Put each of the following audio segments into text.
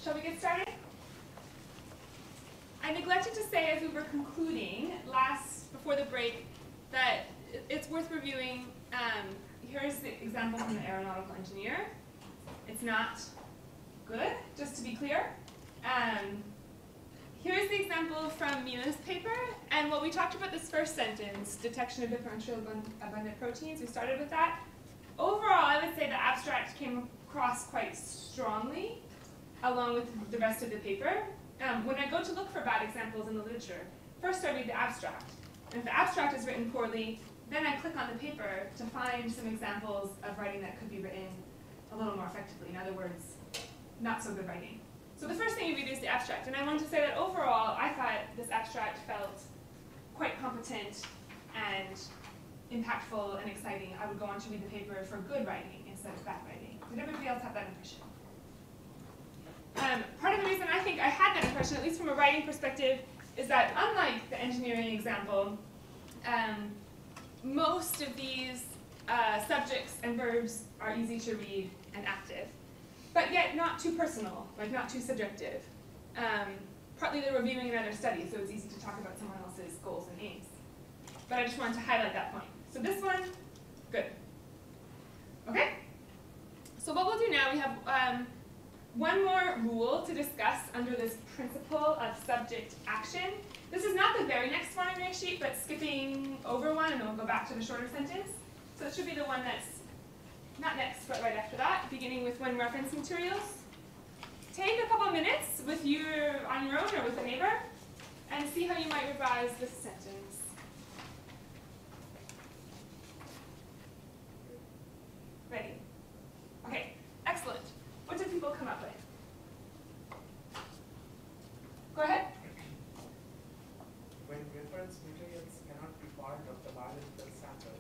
Shall we get started? I neglected to say as we were concluding before the break that it's worth reviewing. Here's the example from the aeronautical engineer. It's not good, just to be clear. Here's the example from Mina's paper, and what we talked about this first sentence, detection of differentially abundant proteins, we started with that. Overall, I would say the abstract came across quite strongly, along with the rest of the paper. When I go to look for bad examples in the literature, first I read the abstract. And if the abstract is written poorly, then I click on the paper to find some examples of writing that could be written a little more effectively. In other words, not so good writing. So the first thing you read is the abstract. And I want to say that overall, I thought this abstract felt quite competent and impactful and exciting. I would go on to read the paper for good writing instead of bad writing. Did everybody else have that impression? Part of the reason I think I had that impression, at least from a writing perspective, is that unlike the engineering example, most of these subjects and verbs are easy to read and active, but yet not too personal, like not too subjective. Partly they're reviewing another study, so it's easy to talk about someone else's goals and aims. But I just wanted to highlight that point. So this one, good. Okay? So what we'll do now, we have one more rule to discuss under this principle of subject action. This is not the very next one on your sheet, but skipping over one, and then we'll go back to the shorter sentence. So it should be the one that's not next, but right after that, beginning with when reference materials. Take a couple minutes on your own or with a neighbor, and see how you might revise this sentence. Ready? Okay, excellent. What did people come up with? Go ahead. When reference materials cannot be part of the biological sample,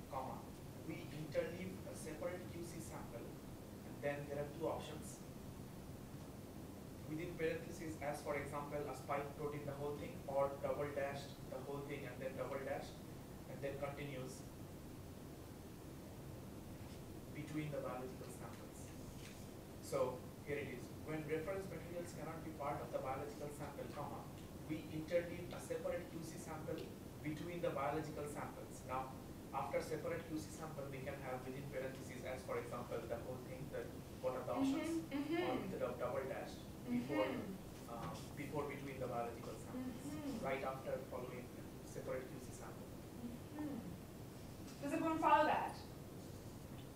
comma, we interleave a separate QC sample, and then there are two options. Within parentheses, as for example, a spike protein, the whole thing, or double dashed the whole thing and then double dashed, and then continues between the biological samples. So here it is. When reference materials cannot be part of the biological sample, comma, we interleave a separate QC sample between the biological samples. Now, after separate QC sample, we can have within parentheses, as for example, the whole thing, what are the options, or with the double dash before between the biological samples, right after following separate QC sample. Does everyone follow that?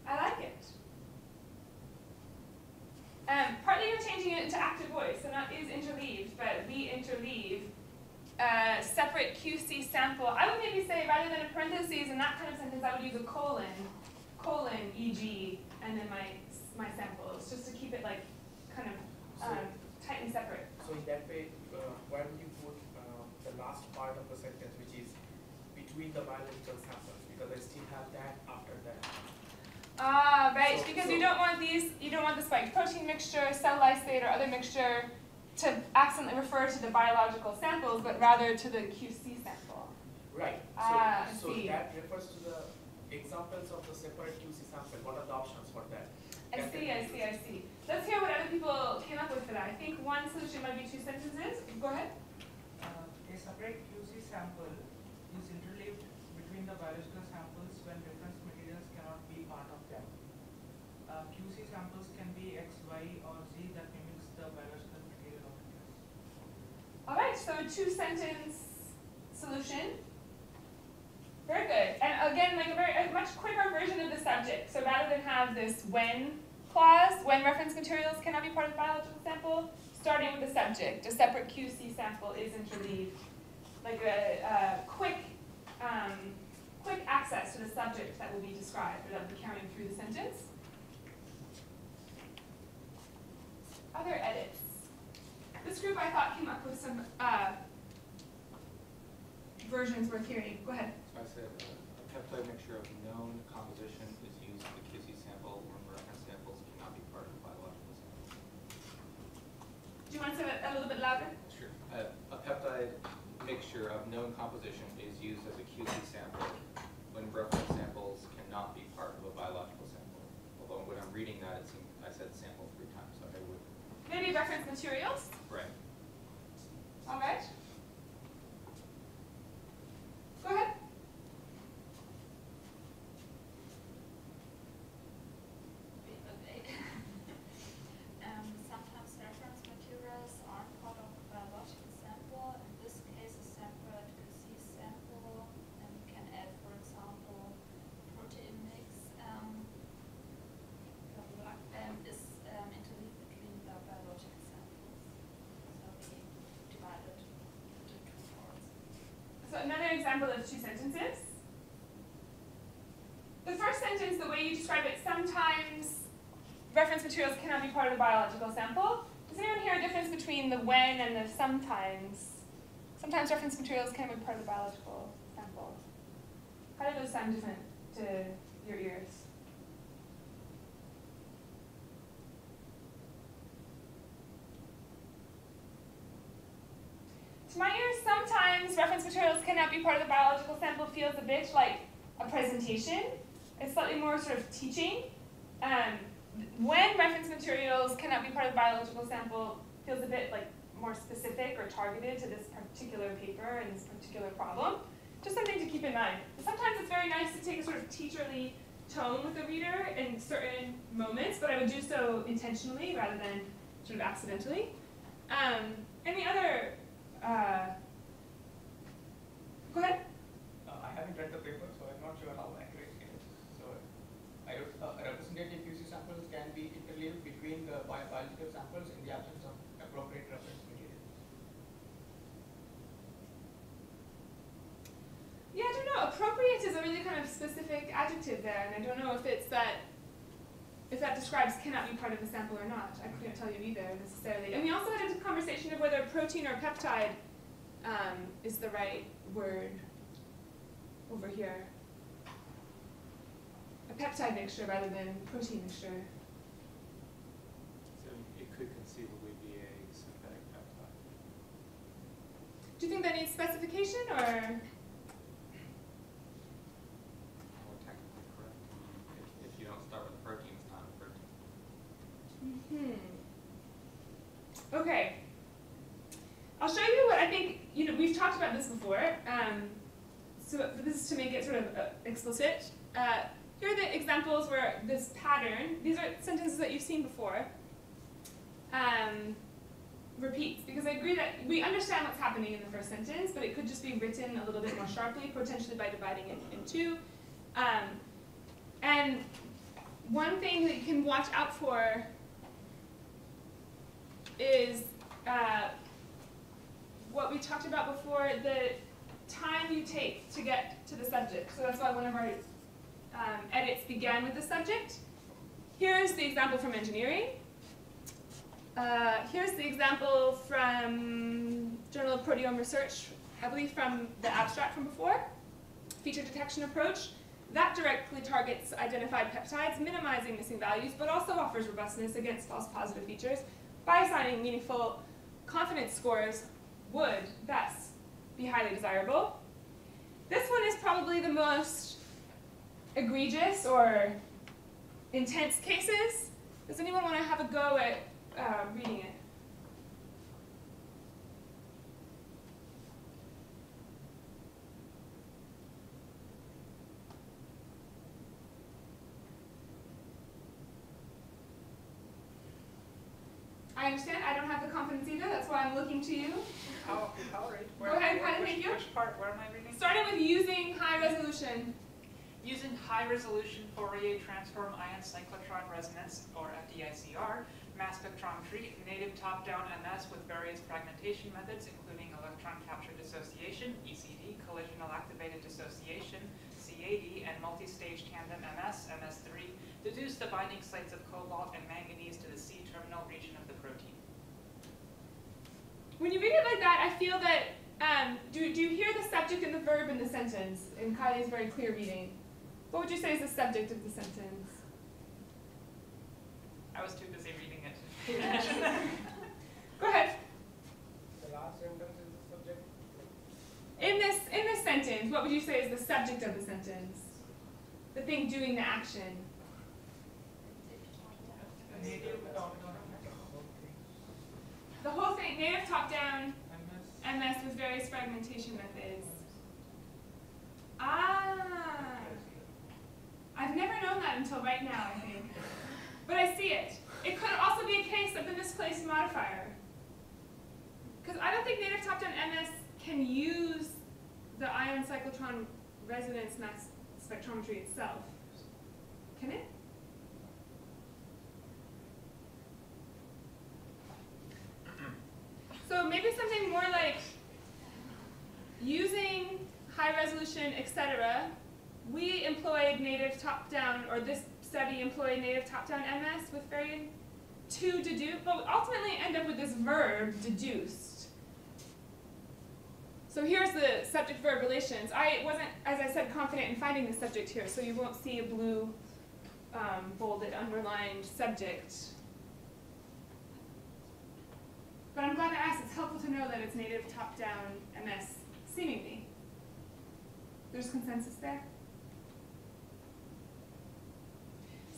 I like it. Partly you're changing it into active voice, so not is interleaved, but we interleave separate QC sample. I would maybe say, rather than a parentheses in that kind of sentence, I would use a colon, e.g., and then my samples, just to keep it like kind of tightly separate. So in that way, why would you put the last part of the sentence, which is between the biological samples, because I still have that after that. Ah, right, because you don't want the spiked protein mixture, cell lysate, or other mixture to accidentally refer to the biological samples, but rather to the QC sample. Right. So that refers to the examples of the separate QC sample. What are the options for that? I see. Let's hear what other people came up with for that. I think one solution might be two sentences. Go ahead. A separate QC sample is interleaved between the biological samples when reference materials cannot be part of them. QC samples can be X, Y, or Z that mimics the biological material of interest. All right, so a two-sentence solution. Very good. And again, like a much quicker version of the subject. So rather than have this when clause, when reference materials cannot be part of the biological sample, starting with the subject, a separate QC sample is interleaved. Like a quick access to the subject that will be described, or that will be carrying through the sentence. Other edits. This group, I thought, came up with some versions worth hearing. Go ahead. I said a peptide mixture of known composition is used in the QC sample when reference samples cannot be part of the biological sample. Do you want to say that a little bit louder? Sure. A peptide mixture of known composition is used as a QC sample when reference samples cannot be part of a biological sample. Although when I'm reading that, it seems I said sample 3 times, so I would Maybe reference materials? Right. All right. Go ahead. Sometimes reference materials aren't part of a biological sample. In this case, a separate QC sample, and you can add, for example, protein mix, is interleaved between the biological samples. So we divide it into two parts. So another example of two sentences. The first sentence, the way you describe it, sometimes reference materials cannot be part of the biological sample. Does anyone hear a difference between the when and the sometimes? Sometimes reference materials can be part of the biological sample. How do those sound different to your ears? To my ears, sometimes reference materials cannot be part of the biological sample feels a bit like a presentation. It's slightly more sort of teaching. When reference materials cannot be part of the biological sample feels a bit like more specific or targeted to this particular paper and this particular problem. Just something to keep in mind. Sometimes it's very nice to take a sort of teacherly tone with the reader in certain moments, but I would do so intentionally rather than sort of accidentally. Any other? Go ahead. I haven't read the paper, so I'm not sure how accurate it is. So, representative QC samples can be interleaved between the biological samples in the absence of appropriate reference material. Yeah, I don't know. Appropriate is a really kind of specific adjective there, and I don't know if it's that, if that describes cannot be part of the sample or not. I couldn't tell you either necessarily. And we also had a conversation of whether protein or peptide is the right word over here. A peptide mixture rather than protein mixture. So it could conceivably be a synthetic peptide. Do you think that needs specification or? More technically correct. If you don't start with a protein, it's not a protein. Okay. I'll show you what I think, we've talked about this before. So this is to make it sort of explicit. Here are the examples where this pattern, these are sentences that you've seen before, repeats. Because I agree that we understand what's happening in the first sentence, but it could just be written a little bit more sharply, potentially by dividing it in two. And one thing that you can watch out for is what we talked about before, the time you take to get to the subject. So that's why one of our edits began with the subject. Here's the example from engineering. Here's the example from Journal of Proteome Research, I believe from the abstract from before, feature detection approach. That directly targets identified peptides, minimizing missing values, but also offers robustness against false positive features by assigning meaningful confidence scores would thus be highly desirable. This one is probably the most egregious or intense cases. Does anyone want to have a go at reading it? I understand. I don't have the confidence either. That's why I'm looking to you. All right. Go ahead, thank you. Which part? Where am I reading? Starting with using high resolution. Using high-resolution Fourier transform ion cyclotron resonance, or FDICR, mass spectrometry, native top-down MS with various fragmentation methods, including electron capture dissociation, ECD, collisional activated dissociation, CAD, and multi-stage tandem MS, MS3, deduce the binding sites of cobalt and manganese to the C-terminal region of the protein. When you read it like that, I feel that, do you hear the subject and the verb in the sentence in Kylie's very clear reading? What would you say is the subject of the sentence? I was too busy reading it. Go ahead. The last sentence is the subject. In this sentence, what would you say is the subject of the sentence? The thing doing the action. The whole thing, native top-down MS. MS with various fragmentation methods. Ah, I've never known that until right now, I think. But I see it. It could also be a case of the misplaced modifier. Because I don't think native top-down MS can use the ion cyclotron resonance mass spectrometry itself. Can it? So maybe something more like using high resolution, etc. We employed native top-down, or this study employed native top-down MS with variant to deduce, but ultimately end up with this verb deduced. So here's the subject-verb relations. I wasn't, as I said, confident in finding the subject here, so you won't see a blue bolded, underlined subject. But I'm glad I asked. It's helpful to know that it's native top-down MS, seemingly. There's consensus there.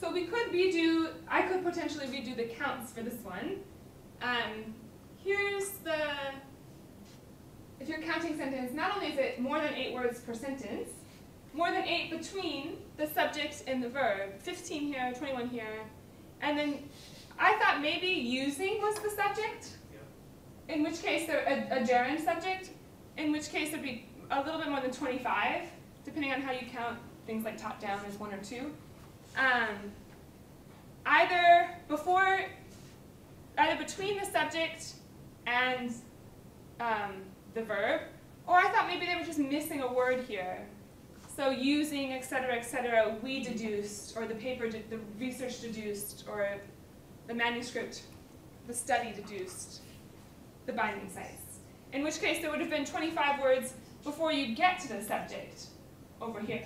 So we could redo, I could potentially redo the counts for this one. Here's the, if you're counting sentence, not only is it more than 8 words per sentence, more than 8 between the subject and the verb, 15 here, 21 here, and then I thought maybe using was the subject, in which case they're a gerund subject, in which case there'd be a little bit more than 25, depending on how you count things like top-down as 1 or 2. Either between the subject and the verb, or I thought maybe they were just missing a word here. So using, etc., we deduced, or the paper, the research deduced, or the manuscript, the study deduced the binding sites. In which case there would have been 25 words before you get to the subject over here.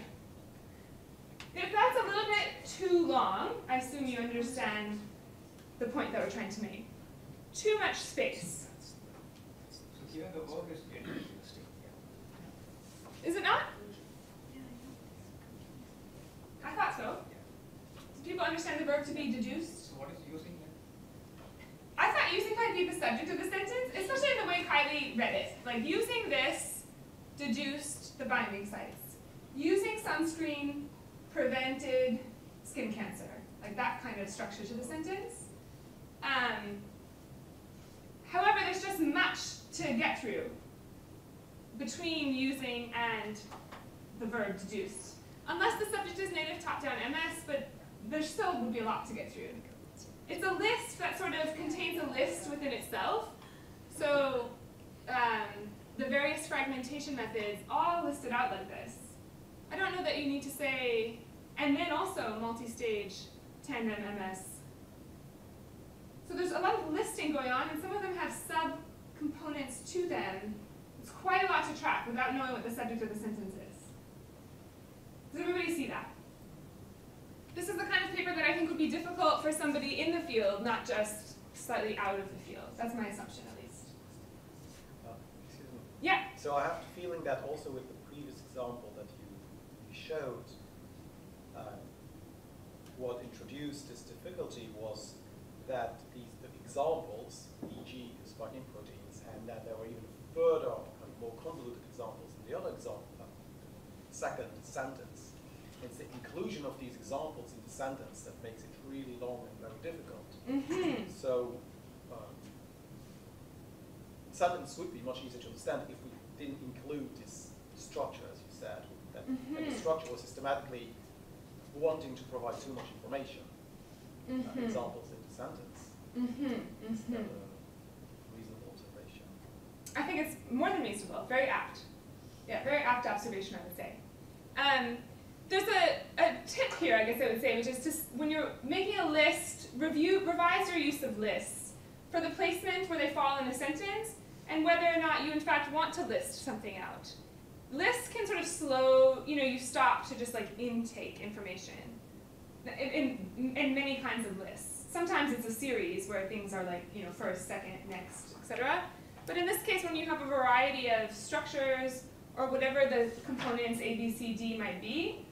If that's a little bit too long, I assume you understand the point that we're trying to make. Too much space. So here the verb is deduced. Is it not? I thought so. Do people understand the verb to be deduced? So what is using then? I thought using might be the subject of the sentence, especially in the way Kylie read it. Like, using this deduced the binding sites. Using sunscreen prevented skin cancer. Like that kind of structure to the sentence. However, there's just much to get through between using and the verb deduced. Unless the subject is native top-down MS, but there still would be a lot to get through. It's a list that sort of contains a list within itself. So the various fragmentation methods all listed out like this. I don't know that you need to say, and then also multi-stage tandem MS. So there's a lot of listing going on, and some of them have sub-components to them. It's quite a lot to track without knowing what the subject of the sentence is. Does everybody see that? This is the kind of paper that I think would be difficult for somebody in the field, not just slightly out of the field. That's my assumption, at least. Excuse me. Yeah? So I have the feeling that also with the previous example that you showed, what introduced this difficulty was that the examples, e.g. spike-in proteins, and that there were even further and more convoluted examples in the other example, second sentence. It's the inclusion of these examples in the sentence that makes it really long and very difficult. Mm-hmm. So the sentence would be much easier to understand if we didn't include this structure, as you said, that the structure was systematically wanting to provide too much information, examples in the sentence. Instead of a reasonable observation. I think it's more than reasonable, very apt. Yeah, very apt observation, I would say. There's a tip here, I guess I would say, which is just when you're making a list, revise your use of lists for the placement where they fall in a sentence, and whether or not you in fact want to list something out. Lists can sort of slow, you stop to just like intake information in many kinds of lists. Sometimes it's a series where things are like, first, second, next, etc. But in this case, when you have a variety of structures or whatever the components A, B, C, D might be,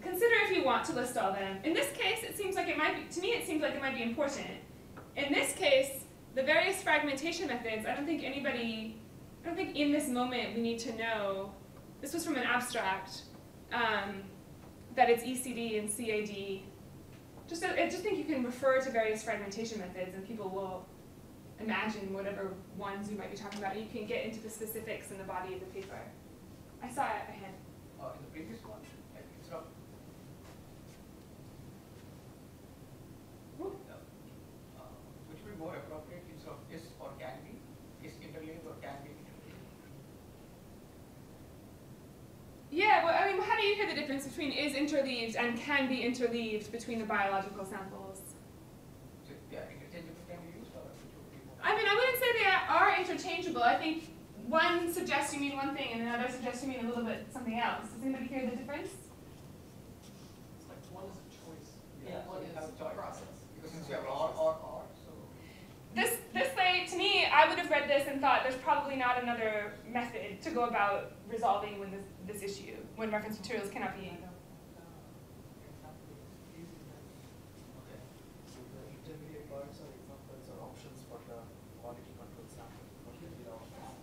consider if you want to list all them. In this case, it seems like it might be, to me it seems like it might be important. In this case, the various fragmentation methods, I don't think in this moment we need to know, this was from an abstract, that it's ECD and CAD. I just think you can refer to various fragmentation methods and people will imagine whatever ones you might be talking about, and you can get into the specifics in the body of the paper. I saw a hand. In the previous one, like instead of which would be more appropriate instead of is or can be, is interleaved or can be interleaved? Yeah, well, I mean, how do you hear the difference between is interleaved and can be interleaved between the biological samples? So yeah, interchangeable can be used, or which would be more? I mean, I wouldn't say they are interchangeable. I think one suggests you mean one thing and another suggests you mean a little bit something else. Does anybody hear the difference? It's like one is a choice. Yeah, One so you is have a choice. process. Because since you have or, so This way, to me, I would have read this and thought there's probably not another method to go about resolving when this issue, when reference materials cannot be. Okay. So the intermediate parts or examples or options for the quality control sample. What will be the options?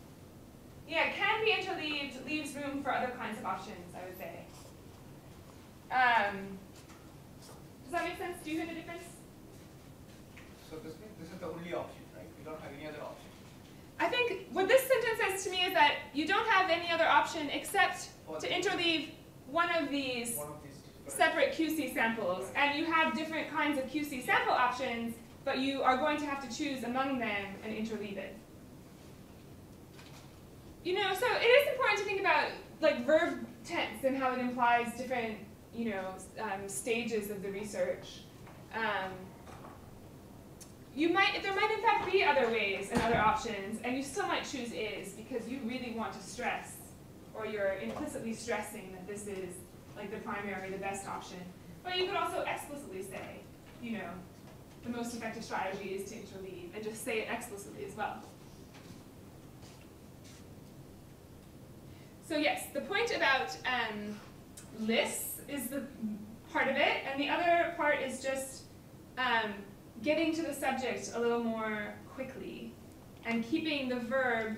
Yeah, can be interleaved leaves room for other kinds of options, I would say. Does that make sense? Do you hear the difference? so this means this is the only option, right? We don't have any other option. I think what this sentence says to me is that you don't have any other option except to interleave one of these One of these different separate QC samples, and you have different kinds of QC sample options, but you are going to have to choose among them and interleave it. You know, so it is important to think about like verb tense and how it implies different, you know, stages of the research. There might in fact be other ways and other options, and you still might choose is because you really want to stress, or you're implicitly stressing that this is like the primary, the best option. But you could also explicitly say, you know, the most effective strategy is to interleave, and just say it explicitly as well. So yes, the point about lists is the part of it, and the other part is just getting to the subject a little more quickly and keeping the verb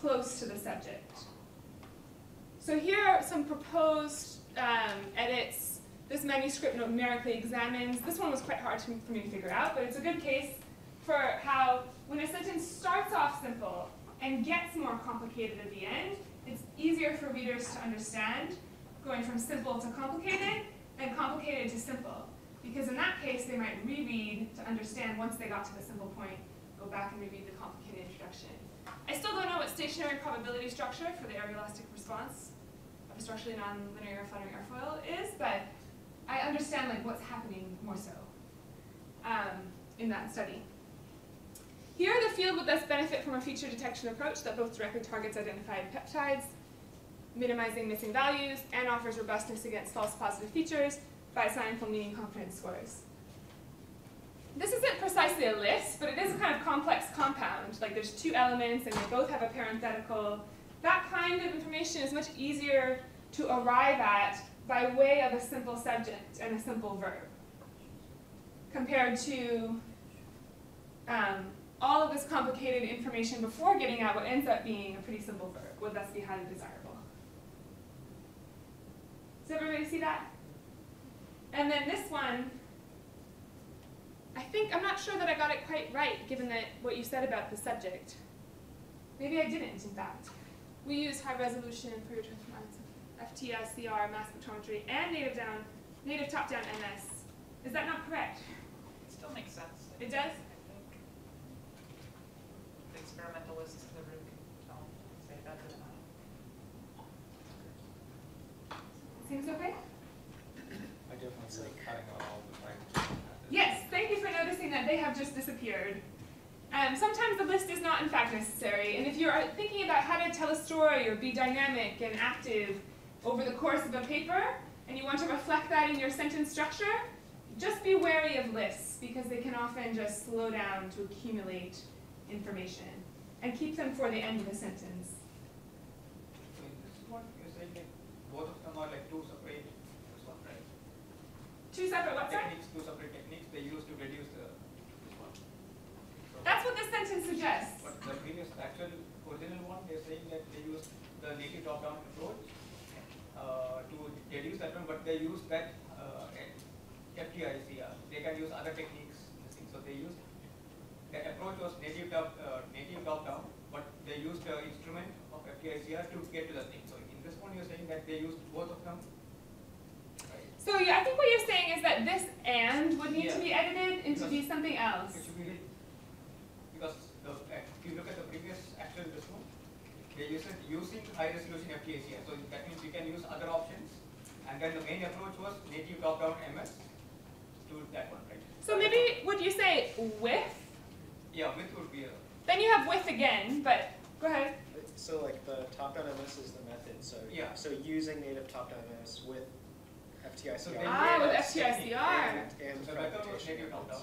close to the subject. So here are some proposed edits. This manuscript numerically examines. This one was quite hard for me to figure out, but it's a good case for how when a sentence starts off simple and gets more complicated at the end, it's easier for readers to understand, going from simple to complicated and complicated to simple. Because in that case, they might reread to understand once they got to the simple point, go back and reread the complicated introduction. I still don't know what stationary probability structure for the areolastic response of a structurally nonlinear fluttering airfoil is, but I understand like what's happening more so in that study. Here, the field would thus benefit from a feature detection approach that both directly targets identified peptides, minimizing missing values, and offers robustness against false positive features by assigning full meaning confidence scores. This isn't precisely a list, but it is a kind of complex compound. Like there's two elements and they both have a parenthetical. That kind of information is much easier to arrive at by way of a simple subject and a simple verb, compared to all of this complicated information before getting at what ends up being a pretty simple verb, would thus be highly desirable. Does everybody see that? And then this one, I'm not sure that I got it quite right, given that what you said about the subject. Maybe I didn't, in fact. We use high resolution Fourier transforms, FTS, CR, mass spectrometry, and native top-down MS. Is that not correct? It still makes sense. It does? I think the experimentalists in the room don't say that doesn't matter. Seems okay? I definitely see cutting out all the language. Yes, thank you for noticing that they have just disappeared. Sometimes the list is not in fact necessary, and if you're thinking about how to tell a story or be dynamic and active over the course of a paper, and you want to reflect that in your sentence structure, just be wary of lists, because they can often just slow down to accumulate information, and keep them for the end of the sentence. So in this one, you're saying like both of them are like two separate, this one, right? Two separate what, sorry? Techniques, two separate techniques they use to reduce the this one. So That's what this sentence suggests. But the previous actual original one, they're saying that they use the native top-down approach to deduce that one, but they use that FTICR. They can use other techniques. So they used that approach was native top-down, but they used the instrument of FTICR to get to the thing. So in this one, you're saying that they used both of them. Right? So yeah, I think what you're saying is that this and would need to be edited into be something else. It should be because if you look at the previous actual this one, they use it using high resolution FTICR. So that means you can use other options. And then the main approach was native top-down MS to that one, right? So maybe would you say with? Yeah, with would be a. Then you have with again, but go ahead. So like the top-down MS is the method. So Yeah. So using native top-down MS with FTICR. So they with made FTICR. And so method was native top-down.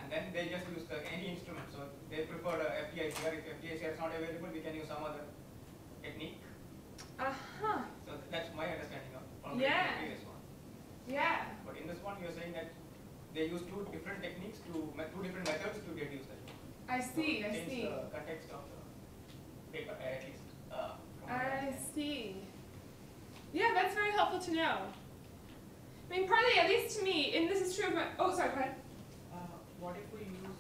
And then they just use any instrument. So they preferred FTICR. If FTICR is not available, we can use some other technique. Uh-huh. So that's my understanding of from Yeah. the previous one. Yeah. But in this one, you're saying that they use two different techniques two different methods to deduce that. I see, I Change see. the context of the paper at least. From I see. Yeah, that's very helpful to know. I mean, partly, at least to me, and this is true of my, oh, sorry, go ahead. What if we use,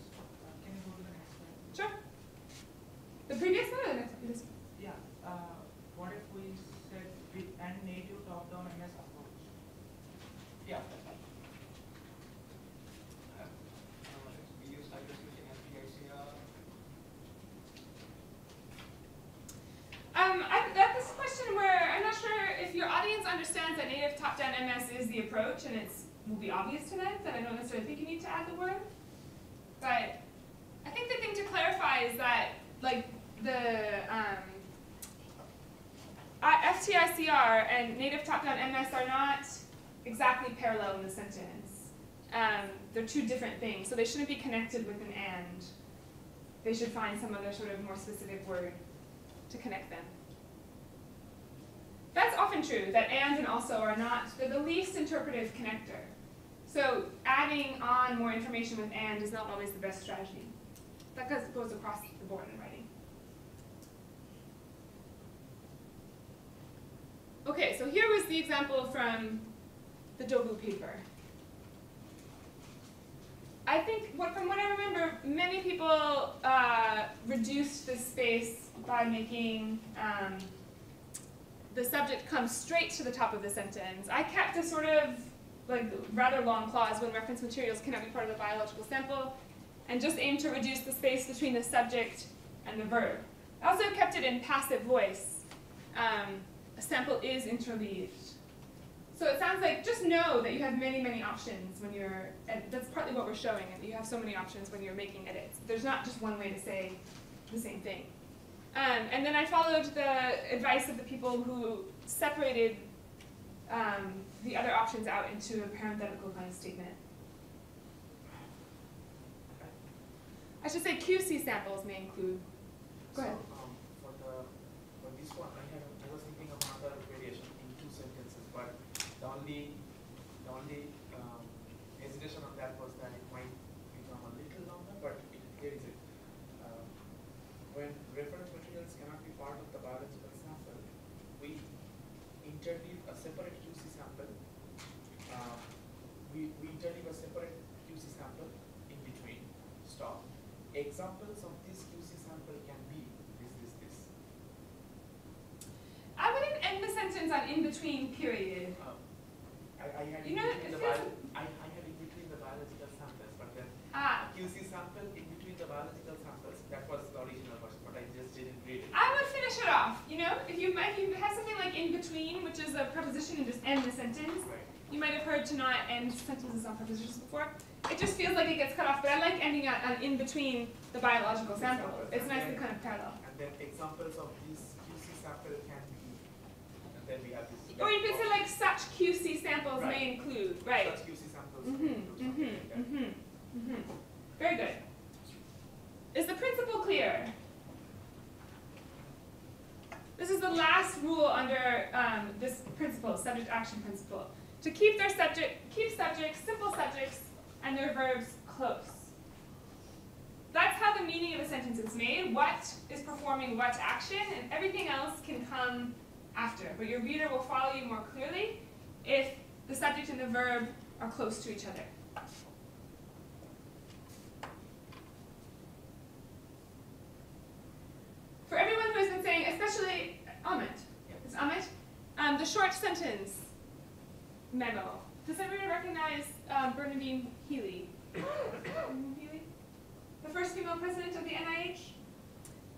can you go to the next slide? Sure. The previous one or the next one? This one? Yeah, what if we said with and native top-down MS approach? Yeah. We use high resolution FTICR. That's a question where I'm not sure if your audience understands that native top-down MS is the approach and it will be obvious to them, that I don't necessarily think you need to add the word. But I think the thing to clarify is that, like, the FTICR and native top-down MS are not exactly parallel in the sentence. They're two different things, so they shouldn't be connected with an and. They should find some other sort of more specific word to connect them. That's often true, that and also are not, they're the least interpretive connector. So adding on more information with and is not always the best strategy. That goes across the board in writing. Okay, so here was the example from the Dogu paper. I think, from what I remember, many people reduced the space by making the subject come straight to the top of the sentence. I kept a sort of rather long clause when reference materials cannot be part of the biological sample, and just aimed to reduce the space between the subject and the verb. I also kept it in passive voice. A sample is interleaved. So it sounds like, just know that you have many, many options when you're, and that's partly what we're showing, that you have so many options when you're making edits. There's not just one way to say the same thing. And then I followed the advice of the people who separated the other options out into a parenthetical kind of statement. I should say QC samples may include. Go ahead. So, for this one, I was thinking of another variation in two sentences, but the only hesitation on that was that it might become a little longer, but here is it. When reference materials cannot be part of the biological sample, we interleave a separate QC sample. We interleave a separate QC sample in between. Stop. Examples of this QC sample can be this. I wouldn't end the sentence on in between period. I had You in know, between it the feels- I had in between the biological samples, but then QC sample in between the biological samples, that was the original version, but I just didn't read it. I would finish it off. You know, if you have something like in between, which is a preposition, and just end the sentence. Right. You might have heard to not end sentences on prepositions before. It just feels like it gets cut off, but I like ending on in between the biological sample. It's nicely kind of parallel. And then examples of this QC sample can be, and then we have this. Or you could say like such QC samples may include, right? Such QC samples may include something like that. Very good. Is the principle clear? This is the last rule under this principle, subject action principle. To keep keep subjects, simple subjects, and their verbs close. That's how meaning of a sentence is made, what is performing what action, and everything else can come after. But your reader will follow you more clearly if the subject and the verb are close to each other. For everyone who has been saying, especially Amit, it's Amit, the short sentence memo. Does everyone recognize Bernadine Healy? Healy? The first female president of the NIH?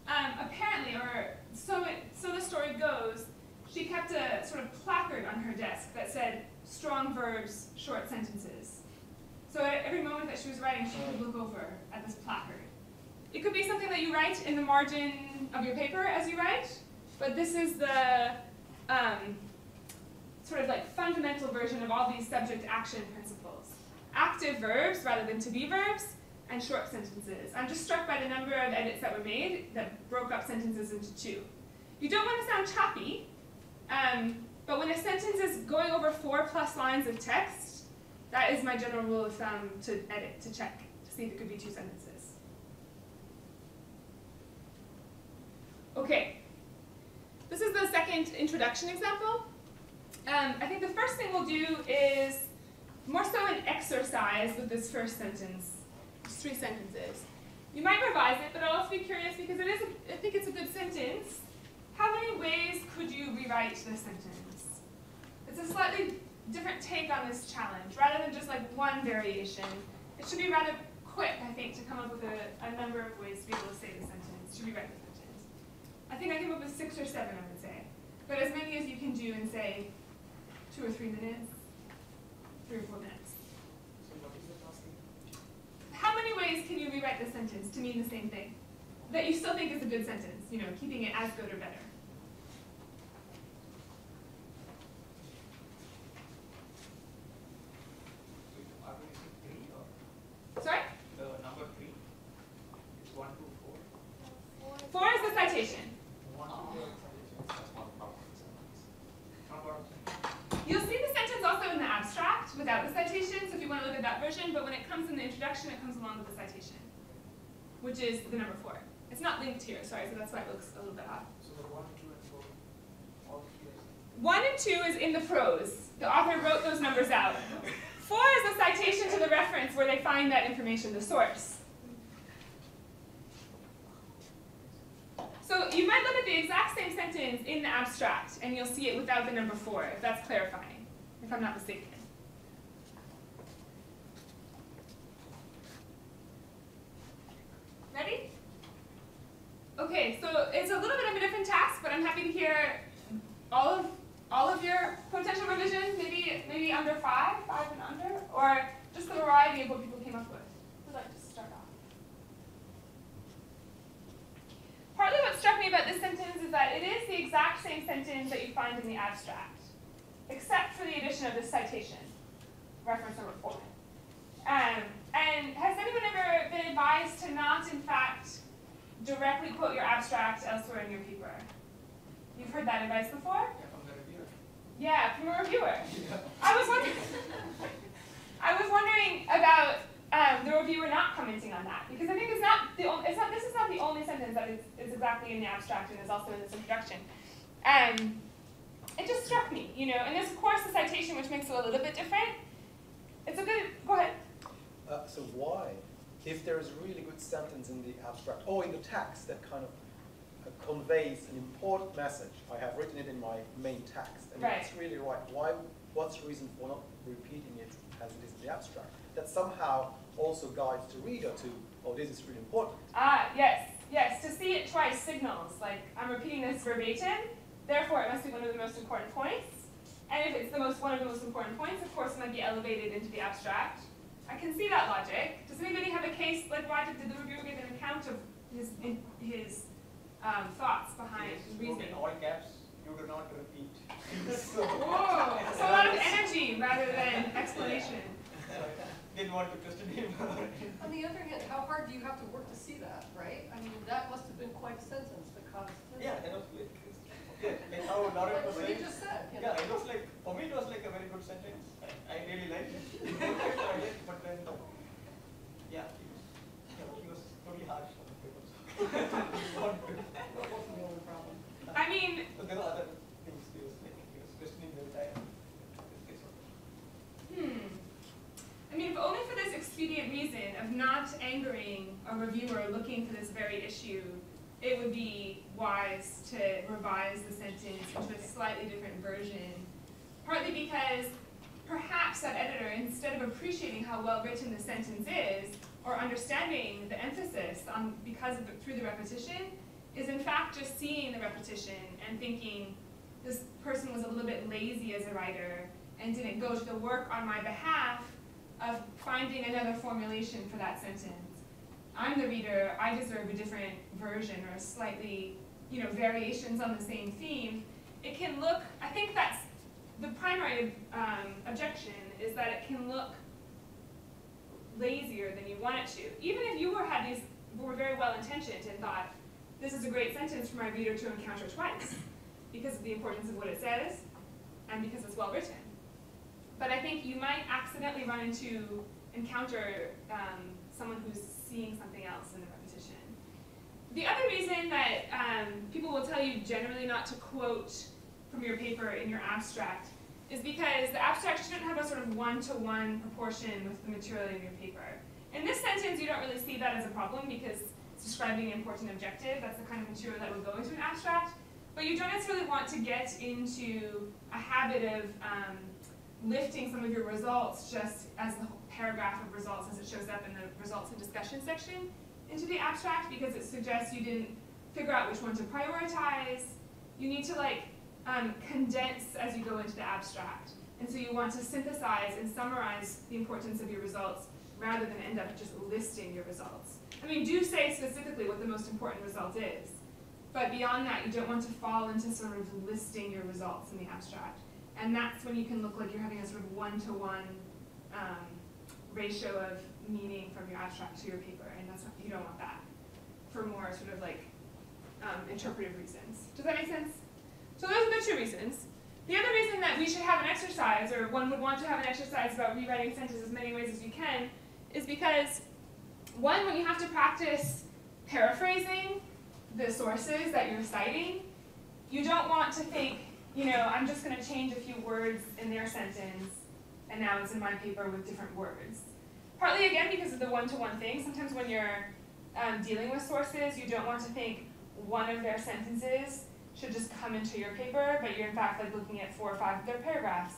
Apparently, or so the story goes, she kept a sort of placard on her desk that said, strong verbs, short sentences. So at every moment that she was writing, she could look over at this placard. It could be something that you write in the margin of your paper as you write, but this is the sort of like fundamental version of all these subject-action principles. Active verbs rather than to-be verbs, and short sentences. I'm just struck by the number of edits that were made that broke up sentences into two. You don't want to sound choppy, but when a sentence is going over 4+ lines of text, that is my general rule of thumb to edit, to check, to see if it could be 2 sentences. Okay, this is the second introduction example. I think the first thing we'll do is more so an exercise with this first sentence. It's 3 sentences. You might revise it, but I'll also be curious because I think it's a good sentence. How many ways could you rewrite this sentence? It's a slightly different take on this challenge. Rather than just like one variation, it should be rather quick, I think, to come up with a number of ways to be able to say the sentence, to rewrite the sentence. I think I came up with 6 or 7, I would say. But as many as you can do in, say, 2 or 3 minutes, 3 or 4 minutes. So what is the tasking? How many ways can you rewrite the sentence to mean the same thing? That you still think is a good sentence, you know, keeping it as good or better. Are we using 3 or Sorry? the number 3? It's 1, 2, 4. 4 is the citation. 1, 2, 4 citations. That's one problem with sentence. Not what I'm saying. You'll see the sentence also in the abstract without the citation, so if you want to look at that version, but when it comes in the introduction, it comes along with the citation, which is the number 4. It's not linked here, sorry, so that's why it looks a little bit odd. So the 1, 2, and 4, all 3 are 1 and 2 is in the prose. The author wrote those numbers out. 4 is a citation to the reference where they find that information, the source. So you might look at the exact same sentence in the abstract, and you'll see it without the number 4, if that's clarifying, if I'm not mistaken. Ready? Okay, so it's a little bit of a different task, but I'm happy to hear all of your potential revisions, maybe under 5 and under, or just the variety of what people came up with. Who'd like to start off? Partly what struck me about this sentence is that it is the exact same sentence that you find in the abstract, except for the addition of this citation, reference number 4. And has anyone ever been advised to not, in fact, directly quote your abstract elsewhere in your paper? You've heard that advice before? Yeah, from the reviewer. Yeah, from a reviewer. Yeah. I was wondering about the reviewer not commenting on that, because I think this is not the only sentence that is exactly in the abstract and is also in this introduction. It just struck me, you know, and there's of course the citation, which makes it a little bit different. It's a good, go ahead. So why, if there is a really good sentence in the abstract or in the text that kind of conveys an important message, I have written it in my main text, and Right. it's really right. What's the reason for not repeating it as it is in the abstract? That somehow also guides the reader to, oh, this is really important. Yes, to see it twice signals, like, I'm repeating this verbatim, therefore it must be one of the most important points. And if it's one of the most important points, of course it might be elevated into the abstract. I can see that logic. Does anybody have a case, like why did the reviewer give an account of his thoughts behind reasoning? In all caps, you do not repeat. Whoa, so a lot of energy rather than explanation. Didn't want to question him. On the other hand, how hard do you have to work to see that, right? I mean, that must have been quite a sentence because. Yeah, that was like, like how Lauren was What you saying. just said. You Yeah, know? it was like, for me it was like a very good sentence. I really liked it. But then, yeah, he was totally harsh on the only for this expedient reason of not angering a reviewer looking for this very issue, it would be wise to revise the sentence into a slightly different version. Partly because perhaps that editor, instead of appreciating how well written the sentence is, or understanding the emphasis on through the repetition, is in fact just seeing the repetition and thinking this person was a little bit lazy as a writer and didn't go to the work on my behalf of finding another formulation for that sentence. I'm the reader, I deserve a different version or slightly, variations on the same theme. It can look, I think that's the primary objection, is that it can look lazier than you want it to. Even if you were very well intentioned and thought, this is a great sentence for my reader to encounter twice, because of the importance of what it says, and because it's well written. But I think you might accidentally encounter someone who's seeing something else in the repetition. The other reason that people will tell you generally not to quote from your paper in your abstract is because the abstract shouldn't have a sort of one-to-one proportion with the material in your paper. In this sentence, you don't really see that as a problem because it's describing an important objective. That's the kind of material that would go into an abstract. But you don't necessarily want to get into a habit of lifting some of your results just as the paragraph of results as it shows up in the results and discussion section into the abstract, because it suggests you didn't figure out which one to prioritize. You need to condense as you go into the abstract. And so you want to synthesize and summarize the importance of your results rather than end up just listing your results. I mean, do say specifically what the most important result is. But beyond that, you don't want to fall into sort of listing your results in the abstract. And that's when you can look like you're having a sort of one-to-one ratio of meaning from your abstract to your paper. And you don't want that for more sort of interpretive reasons. Does that make sense? So those are the two reasons. The other reason that we should have an exercise, or one would want to have an exercise about rewriting sentences as many ways as you can, is because, one, when you have to practice paraphrasing the sources that you're citing, you don't want to think, I'm just going to change a few words in their sentence, and now it's in my paper with different words. Partly, again, because of the one-to-one thing. Sometimes when you're dealing with sources, you don't want to think one of their sentences should just come into your paper, but you're in fact looking at 4 or 5 of their paragraphs,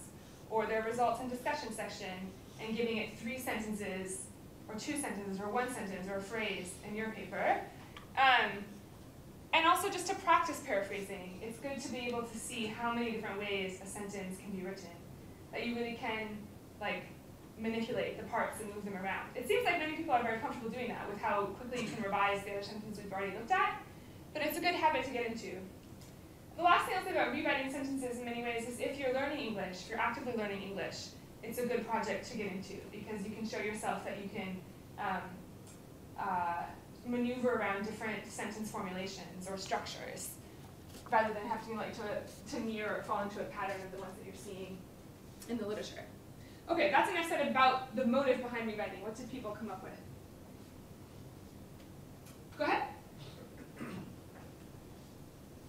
or their results and discussion section, and giving it 3 sentences, or 2 sentences, or 1 sentence, or a phrase in your paper. And also just to practice paraphrasing. It's good to be able to see how many different ways a sentence can be written, that you really can manipulate the parts and move them around. It seems like many people are very comfortable doing that with how quickly you can revise the other sentences we've already looked at, but it's a good habit to get into. The last thing I'll say about rewriting sentences in many ways is if you're learning English, if you're actively learning English, it's a good project to get into because you can show yourself that you can maneuver around different sentence formulations or structures rather than having to mirror or fall into a pattern of the ones that you're seeing in the literature. Okay, that's enough said about the motive behind rewriting. What did people come up with? Go ahead.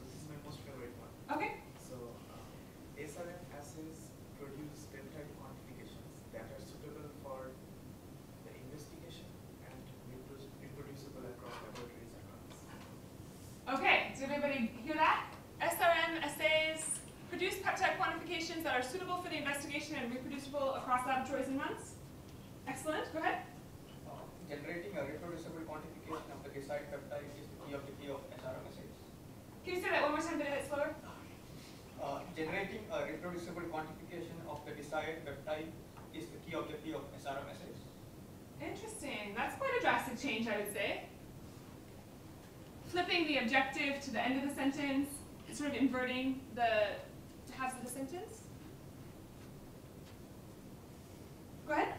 This is my most favorite one. Okay. So, SRM assays produce peptide quantifications that are suitable for the investigation and reproducible across laboratories and runs. Okay, did everybody hear that? SRM assays produce peptide quantifications that are suitable for the investigation and reproducible across laboratories and runs. Excellent, go ahead. Generating a reproducible quantification of the desired peptide is the key of SRM assays. Can you say that one more time, but a bit slower? Generating a reproducible quantification of the desired peptide is the key of SRM assays. Interesting. That's quite a drastic change, I would say. Flipping the objective to the end of the sentence, sort of inverting the halves of the sentence. Go ahead.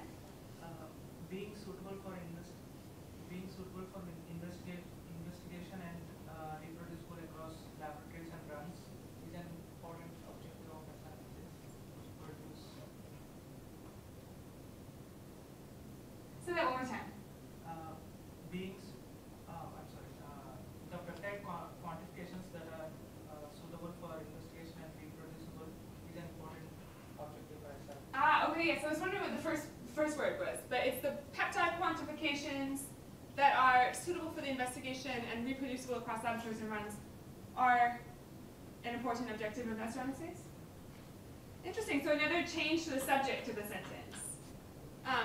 Being suitable for investigation and reproducible across laboratories and runs is an important objective of analysis. Say that one more time. The peptide quantifications that are suitable for investigation and reproducible is an important objective for SRM. Okay, yes. I was wondering what the first word was, but it's the peptide quantifications that are suitable for the investigation and reproducible across laboratories and runs are an important objective of SRM assays. Interesting, so another change to the subject of the sentence,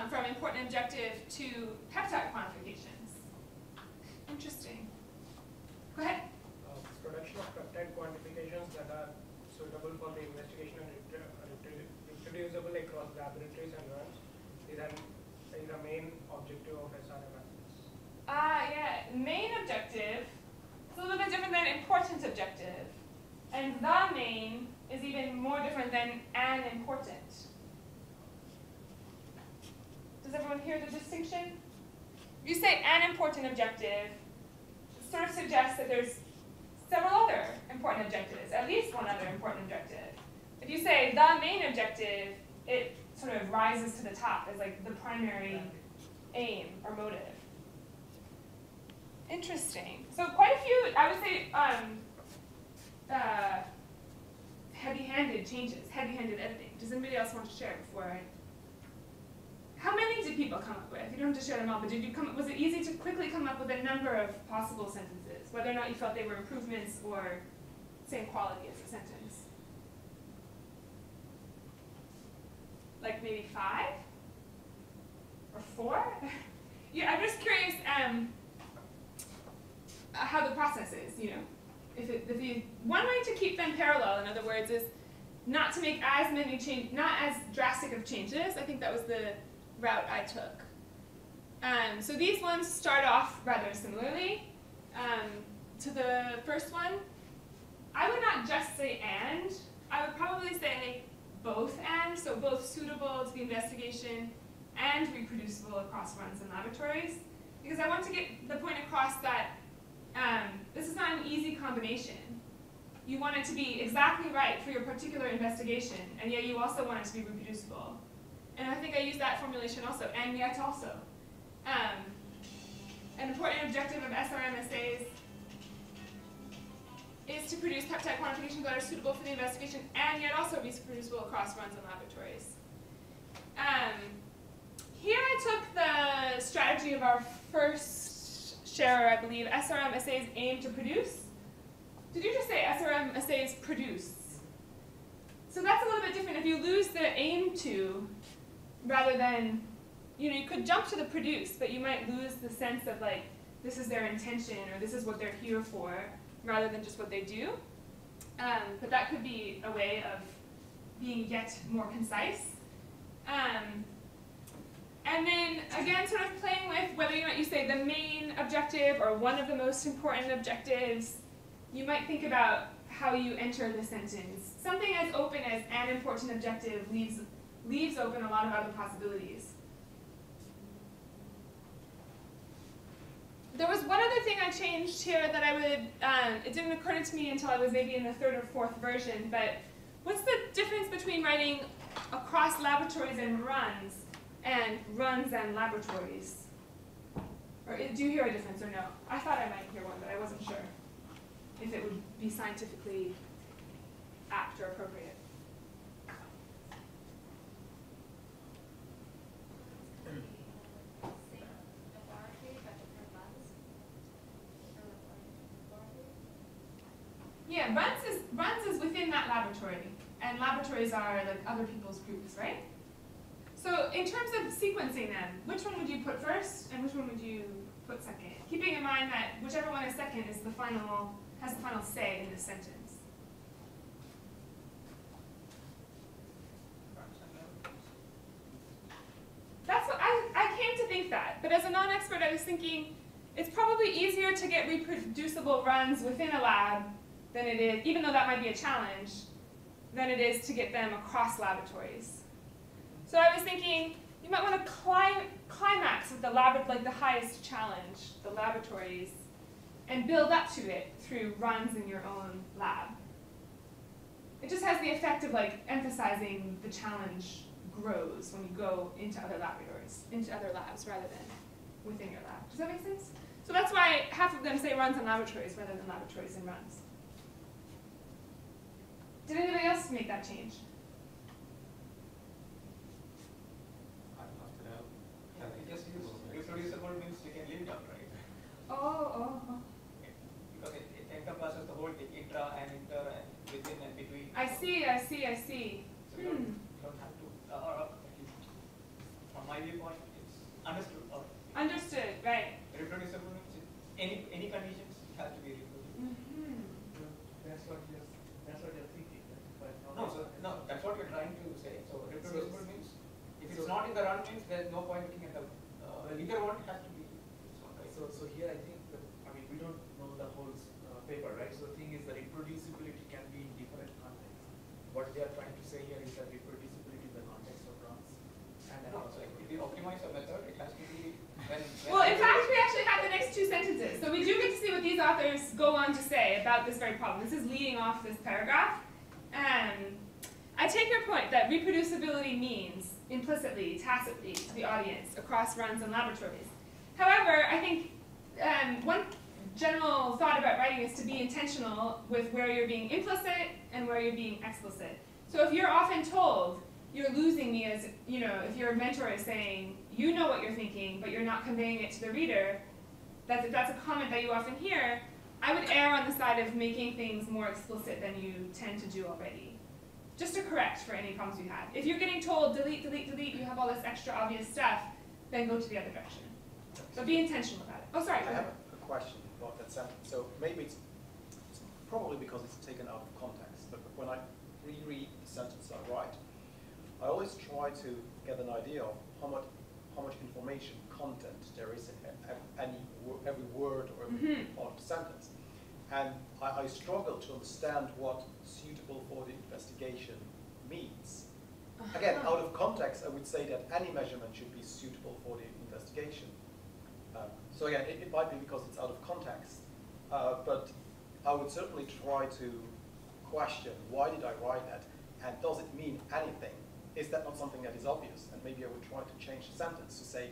from important objective to peptide quantifications. Interesting. Go ahead. Production of peptide quantifications that are suitable for the investigation and reproducible across laboratories and runs is a main objective of SRM assays. Yeah, main objective is a little bit different than important objective. And the main is even more different than an important. Does everyone hear the distinction? If you say an important objective, it sort of suggests that there's several other important objectives, at least one other important objective. If you say the main objective, it sort of rises to the top as like the primary aim or motive. Interesting. So quite a few, I would say, heavy-handed changes, heavy-handed editing. Does anybody else want to share before I? How many did people come up with? You don't have to share them all, but did you was it easy to quickly come up with a number of possible sentences, whether or not you felt they were improvements or same quality as a sentence? Like maybe 5? Or 4? Yeah, I'm just curious how the process is, you know. One way to keep them parallel, in other words, is not to make as many not as drastic of changes. I think that was the route I took. So these ones start off rather similarly to the first one. I would not just say and. I would probably say both and, so both suitable to the investigation and reproducible across runs and laboratories, because I want to get the point across that this is not an easy combination. You want it to be exactly right for your particular investigation, and yet you also want it to be reproducible. And I think I used that formulation also, and yet also. An important objective of SRM assays is to produce peptide quantifications that are suitable for the investigation, and yet also reproducible across runs and laboratories. Here I took the strategy of our first sharer, I believe. SRM assays aim to produce. Did you just say SRM assays produce? So that's a little bit different. If you lose the aim to, rather than, you could jump to the produce, but you might lose the sense of like, this is their intention, or this is what they're here for, rather than just what they do. But that could be a way of being yet more concise. And then, again, sort of playing with whether or not you say the main objective or one of the most important objectives, you might think about how you enter the sentence. Something as open as an important objective leaves open a lot of other possibilities. There was one other thing I changed here that I would, it didn't occur to me until I was maybe in the 3rd or 4th version, but what's the difference between writing across laboratories and runs and laboratories? Or do you hear a difference or no? I thought I might hear one, but I wasn't sure if it would be scientifically apt or appropriate. Yeah, runs is within that laboratory, and laboratories are like other people's groups, right? So in terms of sequencing them, which one would you put first, and which one would you put second? Keeping in mind that whichever one is second is has the final say in this sentence. That's what I came to think that, but as a non-expert, I was thinking it's probably easier to get reproducible runs within a lab than it is, even though that might be a challenge, than it is to get them across laboratories. So I was thinking you might want to climax with the the highest challenge, the laboratories, and build up to it through runs in your own lab. It just has the effect of like emphasizing the challenge grows when you go into other laboratories, into other labs rather than within your lab. Does that make sense? So that's why half of them say runs and laboratories rather than laboratories and runs. Did anybody else make that change? I left it out. I think Understood. Understood, right. Reproducible means any conditions have to be reproducible. That's what you're thinking. But No, that's what we're trying to say. So reproducible means if it's not in the run means there's no point looking at the either one has to be. So here I think we don't know the whole paper, right? So the thing is the reproducibility can be in different contexts. What they are trying to say here is that reproducibility in the context of runs. And So if you optimize a method, it has to be when Well, in fact, we actually have the next two sentences. So we do get to see what these authors go on to say about this very problem. This is leading off this paragraph. I take your point that reproducibility means implicitly, tacitly to the audience across runs and laboratories. However, I think one general thought about writing is to be intentional with where you're being implicit and where you're being explicit. So if you're often told, you're losing me as, if your mentor is saying, you know what you're thinking, but you're not conveying it to the reader, that's a comment that you often hear, I would err on the side of making things more explicit than you tend to do already. Just to correct for any problems you have. If you're getting told, delete, delete, delete, you have all this extra obvious stuff, then go to the other direction. But be intentional about it. Oh, sorry. I have a question about that sentence. So maybe it's probably because it's taken out of context, but when I reread the sentence I write, I always try to get an idea of how much information, content there is in every word or every part of the sentence. And I struggle to understand what suitable for the investigation means. Again, out of context, I would say that any measurement should be suitable for the investigation. So again, it might be because it's out of context, but I would certainly try to question, why did I write that? And does it mean anything? Is that not something that is obvious? And maybe I would try to change the sentence to say,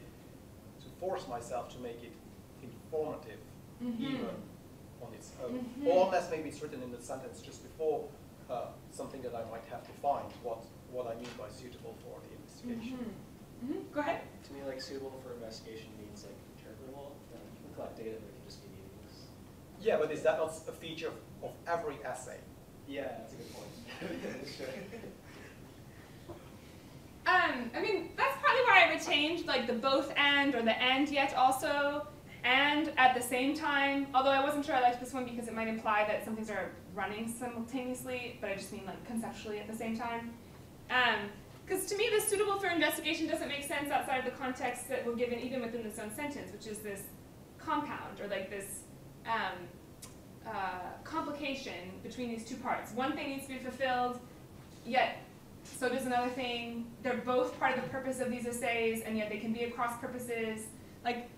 to force myself to make it informative, even on its own. Or unless maybe it's written in the sentence just before something that I might have defined what I mean by suitable for the investigation. Go ahead. To me, like, suitable for investigation means like interpretable. You can collect data, but it can just be meaningless. Yeah, but is that not a feature of every essay? Yeah, that's a good point. Sure. That's probably why I retained like the both and or the and yet also and at the same time, although I wasn't sure I liked this one because it might imply that some things are running simultaneously, but I just mean like conceptually at the same time. Because to me, this suitable for investigation doesn't make sense outside of the context that we're given even within this own sentence, which is this compound or like this complication between these two parts. One thing needs to be fulfilled, yet so does another thing. They're both part of the purpose of these essays, and yet they can be across purposes. Like,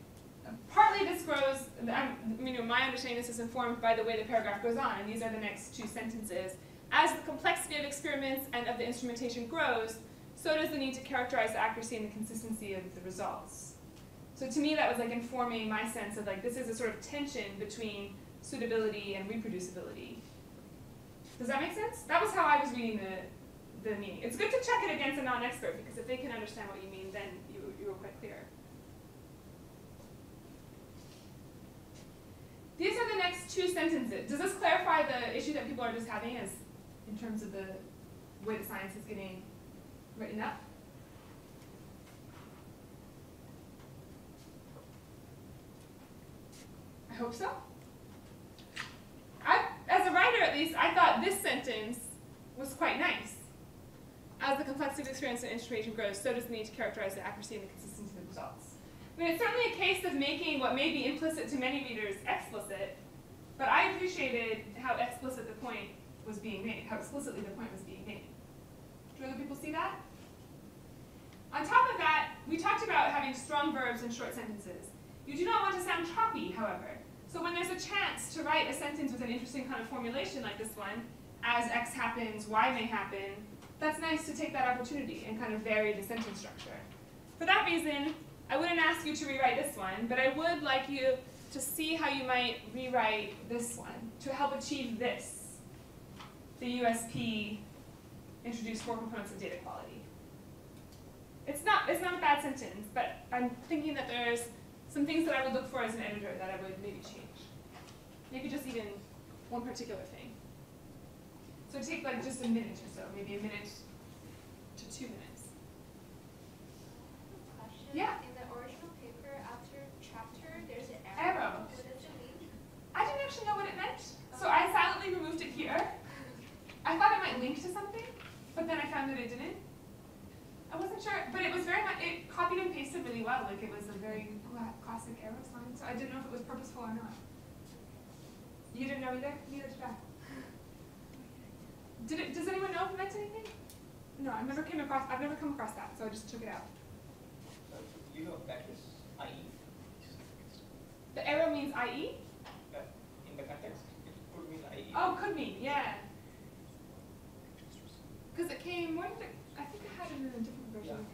partly this grows, my understanding of this is informed by the way the paragraph goes on, and these are the next two sentences. As the complexity of experiments and of the instrumentation grows, so does the need to characterize the accuracy and the consistency of the results. So to me, that was like informing my sense of like, this is a sort of tension between suitability and reproducibility. Does that make sense? That was how I was reading the meaning. It's good to check it against a non-expert, because if they can understand what you mean, then you were quite clear. These are the next two sentences. Does this clarify the issue that people are just having as in terms of the way the science is getting written up? I hope so. As a writer, at least, I thought this sentence was quite nice. As the complexity of experience and instrumentation grows, so does the need to characterize the accuracy and the consistency of the results. I mean, it's certainly a case of making what may be implicit to many readers explicit, but I appreciated how explicit the point was being made, how explicitly the point was being made. Do other people see that? On top of that, we talked about having strong verbs in short sentences. You do not want to sound choppy, however. So when there's a chance to write a sentence with an interesting kind of formulation like this one, as X happens, Y may happen, that's nice to take that opportunity and kind of vary the sentence structure. For that reason, I wouldn't ask you to rewrite this one, but I would like you to see how you might rewrite this one to help achieve this. The USP introduced 4 components of data quality. It's not a bad sentence, but I'm thinking that there's some things that I would look for as an editor that I would maybe change. Maybe just even one particular thing. So take like just a minute or so, maybe a minute to 2 minutes. Question. Yeah. In the original but it didn't. I wasn't sure, but it was very much, it copied and pasted really well. Like, it was a very classic arrow sign, so I didn't know if it was purposeful or not. You didn't know either? Neither did I. Does anyone know if it meant anything? No, I've never come across that, so I just took it out. You know that is IE. The arrow means IE? In the context, it could mean IE. Oh, could mean, yeah. Because it came, where did it, I think I had it in a different version.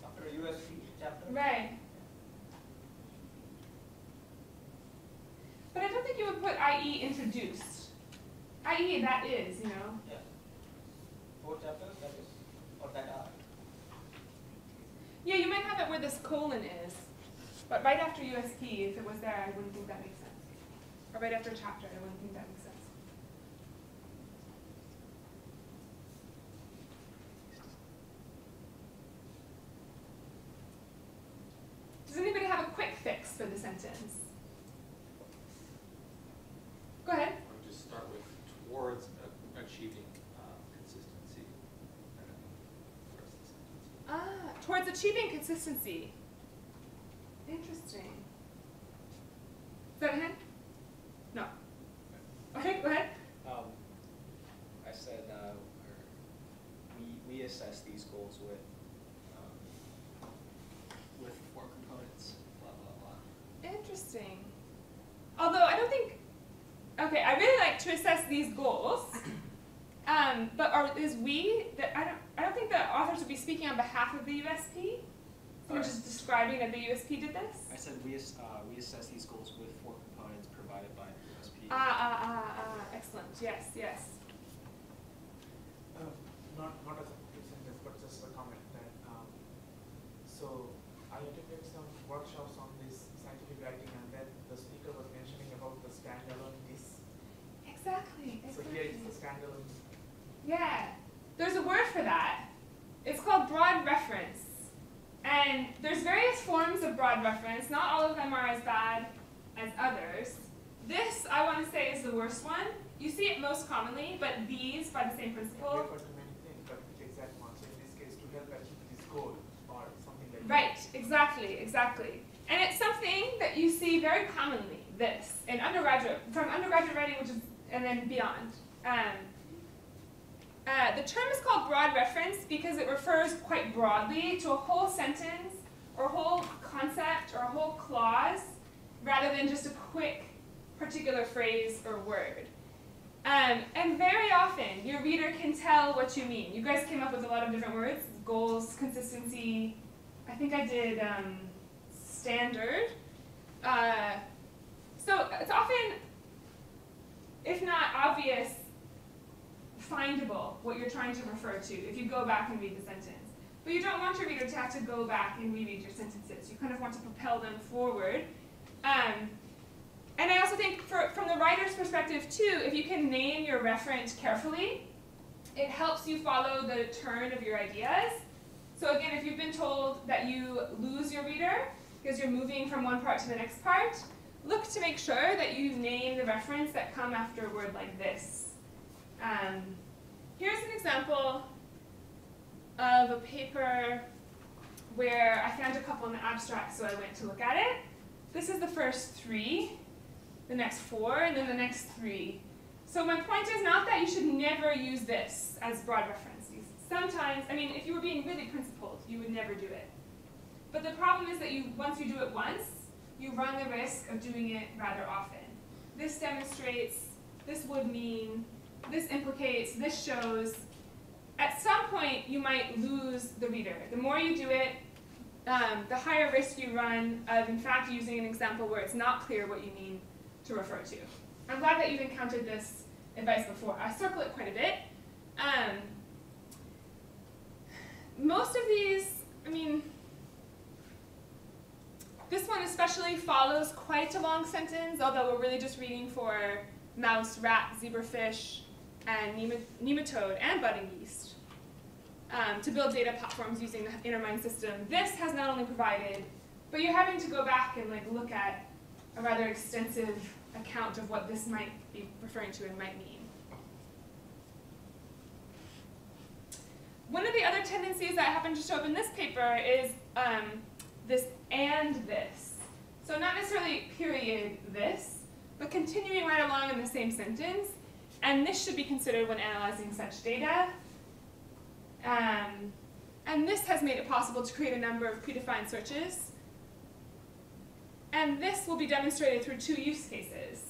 Yeah. After a USP chapter. Right. But I don't think you would put IE introduced. IE, that is, you know. Yeah. 4 chapters, that is, or that are. Yeah, you might have it where this colon is. But right after USP, if it was there, I wouldn't think that makes sense. Or right after a chapter, I wouldn't think that makes sense. Does anybody have a quick fix for the sentence? Go ahead. I would just start with towards achieving consistency. And then the rest of the sentence. Towards achieving consistency. Interesting. Is that ahead? No. Okay, go ahead. I said we assess these goals with 4 components. Blah blah blah. Interesting. Although I don't think. Okay, I really like to assess these goals. But is we that I don't think the authors would be speaking on behalf of the USP. We're just describing that the USP did this? I said we assess these goals with 4 components provided by the USP. Excellent. Yes, yes. Not as a complete sentence, but just a comment that, so I attended some workshops on this scientific writing, and then the speaker was mentioning about the standalone this. Exactly. So here it's the standalone. Yeah. There's a word for that. It's called broad reference. And there's various forms of broad reference. Not all of them are as bad as others. This, I want to say, is the worst one. You see it most commonly, but these, by the same principle. Refer to many things, but with exact ones. In this case, to help achieve this goal or something like that. Right, exactly, exactly. And it's something that you see very commonly, this, in undergraduate, from undergraduate writing, which is, and then beyond. The term is called broad reference because it refers quite broadly to a whole sentence or a whole concept or a whole clause rather than just a quick particular phrase or word. And very often your reader can tell what you mean. You guys came up with a lot of different words: goals, consistency. I think I did standard. So it's often, if not obvious, findable what you're trying to refer to if you go back and read the sentence. But you don't want your reader to have to go back and reread your sentences. You kind of want to propel them forward. And I also think from the writer's perspective too, if you can name your referent carefully, it helps you follow the turn of your ideas. So again, if you've been told that you lose your reader because you're moving from one part to the next part, look to make sure that you name the reference that come after a word like this. Here's an example of a paper where I found a couple in the abstract, so I went to look at it. This is the first 3, the next 4, and then the next 3. So my point is not that you should never use this as broad reference. Sometimes, I mean, if you were being really principled, you would never do it. But the problem is that once you do it once, you run the risk of doing it rather often. This demonstrates, this would mean, this implicates, this shows. At some point, you might lose the reader. The more you do it, the higher risk you run of, in fact, using an example where it's not clear what you mean to refer to. I'm glad that you've encountered this advice before. I circle it quite a bit. Most of these, I mean, this one especially follows quite a long sentence, although we're really just reading for mouse, rat, zebrafish, and nematode, and budding yeast to build data platforms using the inner mind system. This has not only provided, but you're having to go back and look at a rather extensive account of what this might be referring to and might mean. one of the other tendencies that happen to show up in this paper is this and this. So not necessarily period this, but continuing right along in the same sentence. And this should be considered when analyzing such data. And this has made it possible to create a number of predefined searches. And this will be demonstrated through 2 use cases.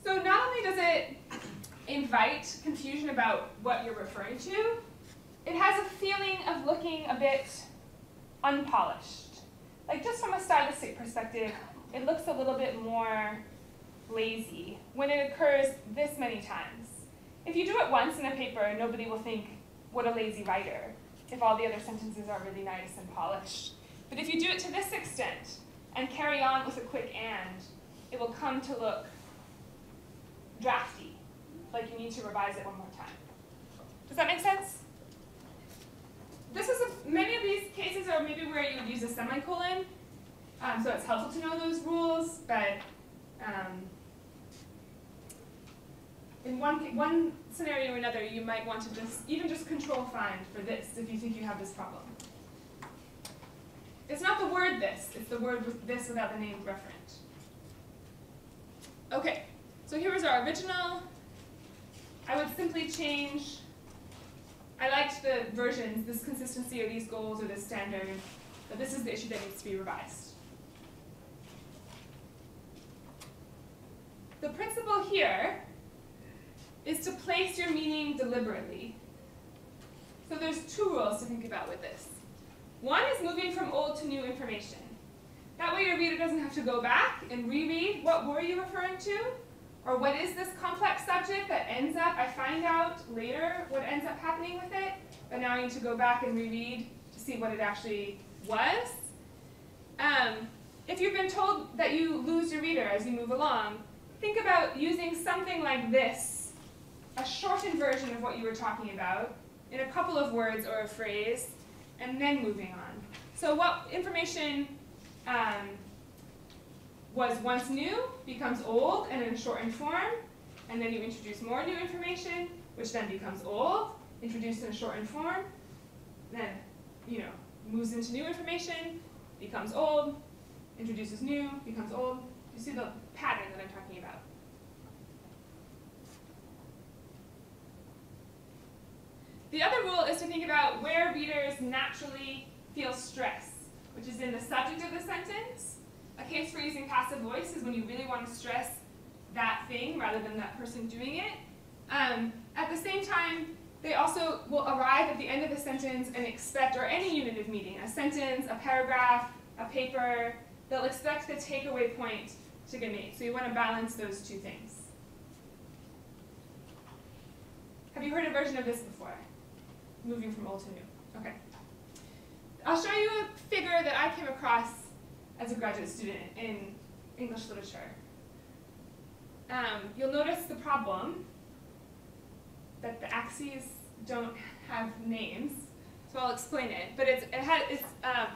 So not only does it invite confusion about what you're referring to, it has a feeling of looking a bit unpolished. Like just from a stylistic perspective, it looks a little bit more lazy when it occurs this many times. If you do it once in a paper, nobody will think, what a lazy writer, if all the other sentences are really nice and polished. But if you do it to this extent and carry on with a quick and, it will come to look drafty, like you need to revise it one more time. Does that make sense? This is many of these cases are maybe where you would use a semicolon, so it's helpful to know those rules, but in one scenario or another, you might want to just control find for this if you think you have this problem. It's not the word this, it's the word with this without the name referent. Okay, so here was our original. I would simply change, I liked the versions, this consistency or these goals or this standard, but this is the issue that needs to be revised. The principle here is to place your meaning deliberately. So there's 2 rules to think about with this. One is moving from old to new information. That way your reader doesn't have to go back and reread what were you referring to, or what is this complex subject that ends up, I find out later what ends up happening with it, but now I need to go back and reread to see what it actually was. If you've been told that you lose your reader as you move along, think about using something like this, a shortened version of what you were talking about, in a couple of words or a phrase, and then moving on. So what information was once new becomes old and in shortened form, and then you introduce more new information, which then becomes old, introduced in a shortened form, then moves into new information, becomes old, introduces new, becomes old. You see the pattern that I'm talking about. The other rule is to think about where readers naturally feel stress, which is in the subject of the sentence. A case for using passive voice is when you really want to stress that thing rather than that person doing it. At the same time, they also will arrive at the end of the sentence and expect, or any unit of meaning, a sentence, a paragraph, a paper, they'll expect the takeaway point to get made. So you want to balance those 2 things. Have you heard a version of this before? Moving from old to new. Okay. I'll show you a figure that I came across as a graduate student in English literature. You'll notice the problem that the axes don't have names, so I'll explain it. But it's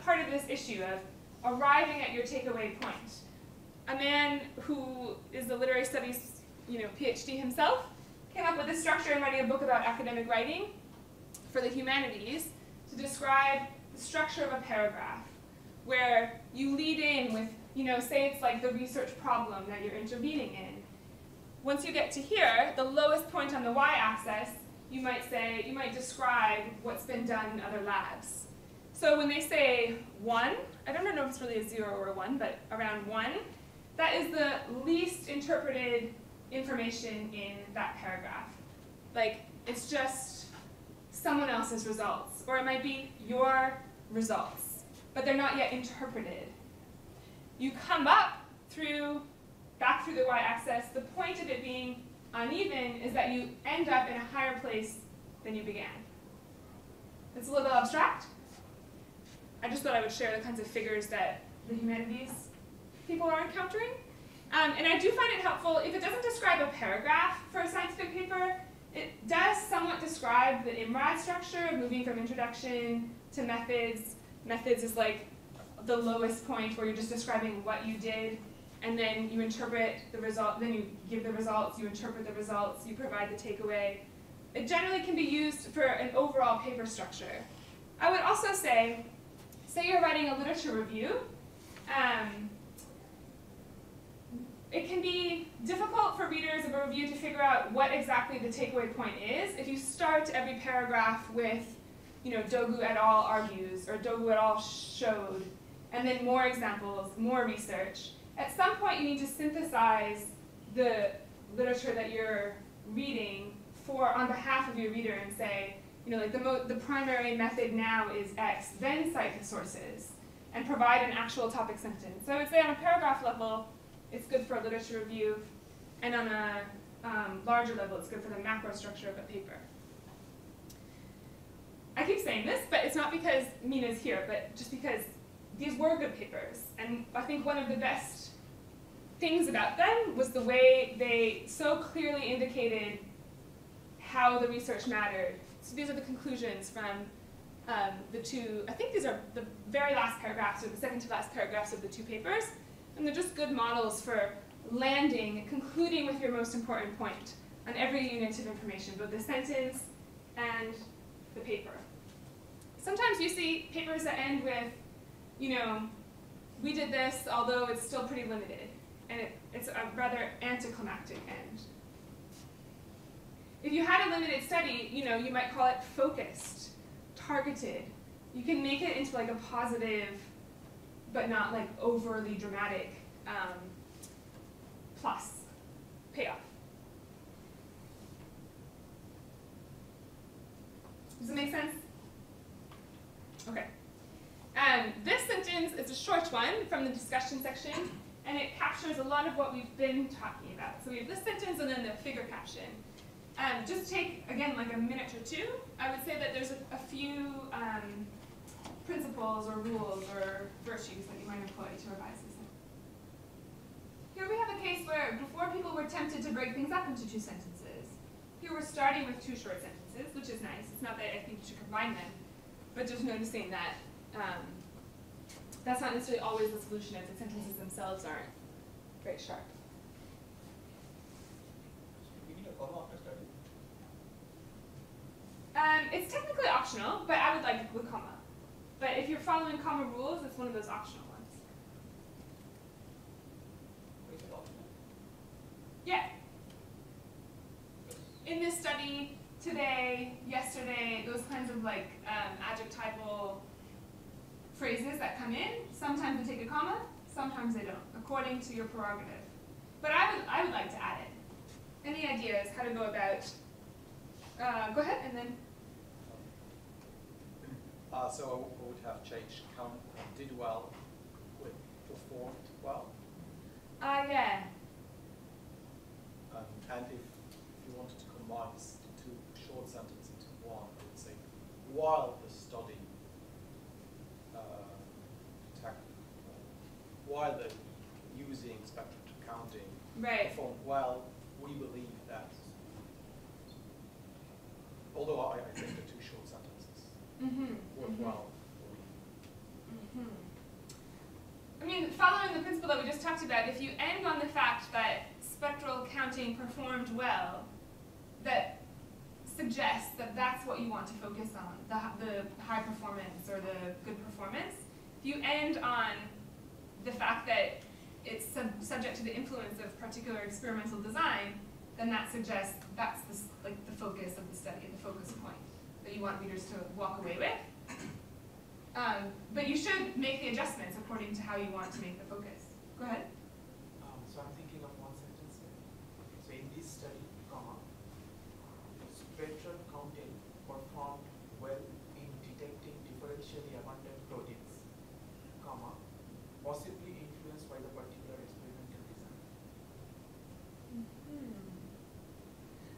part of this issue of arriving at your takeaway point. A man who is the literary studies PhD himself came up with this structure in writing a book about academic writing for the humanities to describe the structure of a paragraph, where you lead in with, say it's like the research problem that you're intervening in. Once you get to here, the lowest point on the y-axis, you might describe what's been done in other labs. So when they say 1, I don't know if it's really a 0 or a 1, but around 1, that is the least interpreted information in that paragraph. Like, it's just someone else's results, or it might be your results, but they're not yet interpreted. You come up back through the y-axis. The point of it being uneven is that you end up in a higher place than you began. It's a little abstract. I just thought I would share the kinds of figures that the humanities people are encountering. And I do find it helpful, if it doesn't describe a paragraph for a scientific paper, it does somewhat describe the IMRAD structure of moving from introduction to methods. Methods is like the lowest point where you're just describing what you did, and then you interpret the result, then you give the results, you interpret the results, you provide the takeaway. it generally can be used for an overall paper structure. I would also say you're writing a literature review, it can be difficult for readers of a review to figure out what exactly the takeaway point is if you start every paragraph with, Dogu et al. Argues, or Dogu et al. Showed, and then more examples, more research. At some point, you need to synthesize the literature that you're reading on behalf of your reader and say, the primary method now is X, then cite the sources, and provide an actual topic sentence. So I would say on a paragraph level, it's good for a literature review, and on a larger level, it's good for the macro structure of a paper. I keep saying this, but it's not because Mina's here, but just because these were good papers. And I think one of the best things about them was the way they so clearly indicated how the research mattered. So these are the conclusions from the two, I think these are the very last paragraphs, or the second to last paragraphs of the two papers. And they're just good models for concluding with your most important point on every unit of information, both the sentence and the paper. Sometimes you see papers that end with, we did this, although it's still pretty limited. And it's a rather anticlimactic end. If you had a limited study, you might call it focused, targeted. You can make it into like a positive, but not like overly dramatic plus payoff. Does it make sense? Okay. This sentence is a short one from the discussion section, and it captures a lot of what we've been talking about. So we have this sentence and then the figure caption. Just take, again, like a minute or two. I would say that there's a few principles or rules or virtues that you might employ to revise this. Here we have a case where before people were tempted to break things up into two sentences. Here we're starting with two short sentences, which is nice. It's not that I think you should combine them, but just noticing that that's not necessarily always the solution if the sentences themselves aren't very sharp. We need a comma after study. It's technically optional, but I would like the comma. But if you're following comma rules, it's one of those optional ones. Is it optional? Yeah. In this study, today, yesterday, those kinds of like adjectival phrases that come in, sometimes they take a comma, sometimes they don't, according to your prerogative. But I would like to add it. Any ideas how to go about? Go ahead, and then. So I would have changed did well with performed well. Yeah. And if you wanted to combine these two short sentences into one, I would say, while the study, while the using spectrum counting performed well, we believe that, although I think the two short sentences work well for me. I mean, following the principle that we just talked about, if you end on the fact that spectral counting performed well, that suggests that that's what you want to focus on, the high performance or the good performance. If you end on the fact that it's subject to the influence of particular experimental design, then that suggests that's the focus of the study, the focus point that you want readers to walk away with. But you should make the adjustments according to how you want to make the focus. Go ahead. So I'm thinking of one sentence here. So in this study, comma, spectral counting performed well in detecting differentially abundant proteins, comma, possibly influenced by the particular experimental design.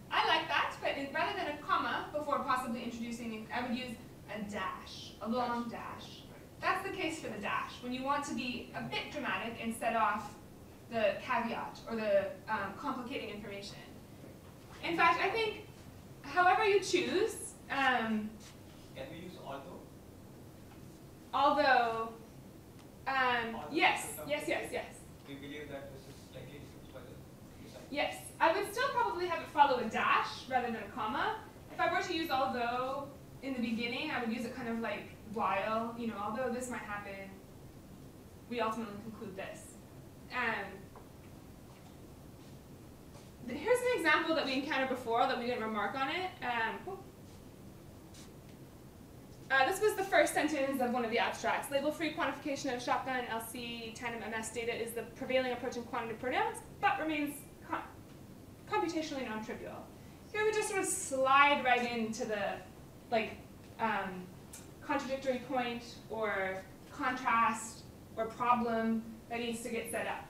I like that, but rather than a comma before possibly introducing, I would use a dash, a long dash. That's the case for the dash, when you want to be a bit dramatic and set off the caveat or the complicating information. In fact, I think however you choose. Can we use although? Although, yes. We believe that this is likely influenced by the design. Yes, I would still probably have it follow a dash rather than a comma. if I were to use although in the beginning, I would use it kind of like while, although this might happen, we ultimately conclude this. Here's an example that we encountered before that we didn't remark on it. This was the first sentence of one of the abstracts. Label-free quantification of shotgun LC tandem MS data is the prevailing approach in quantitative proteomics, but remains computationally non-trivial. Here we just sort of slide right into the contradictory point or contrast or problem that needs to get set up.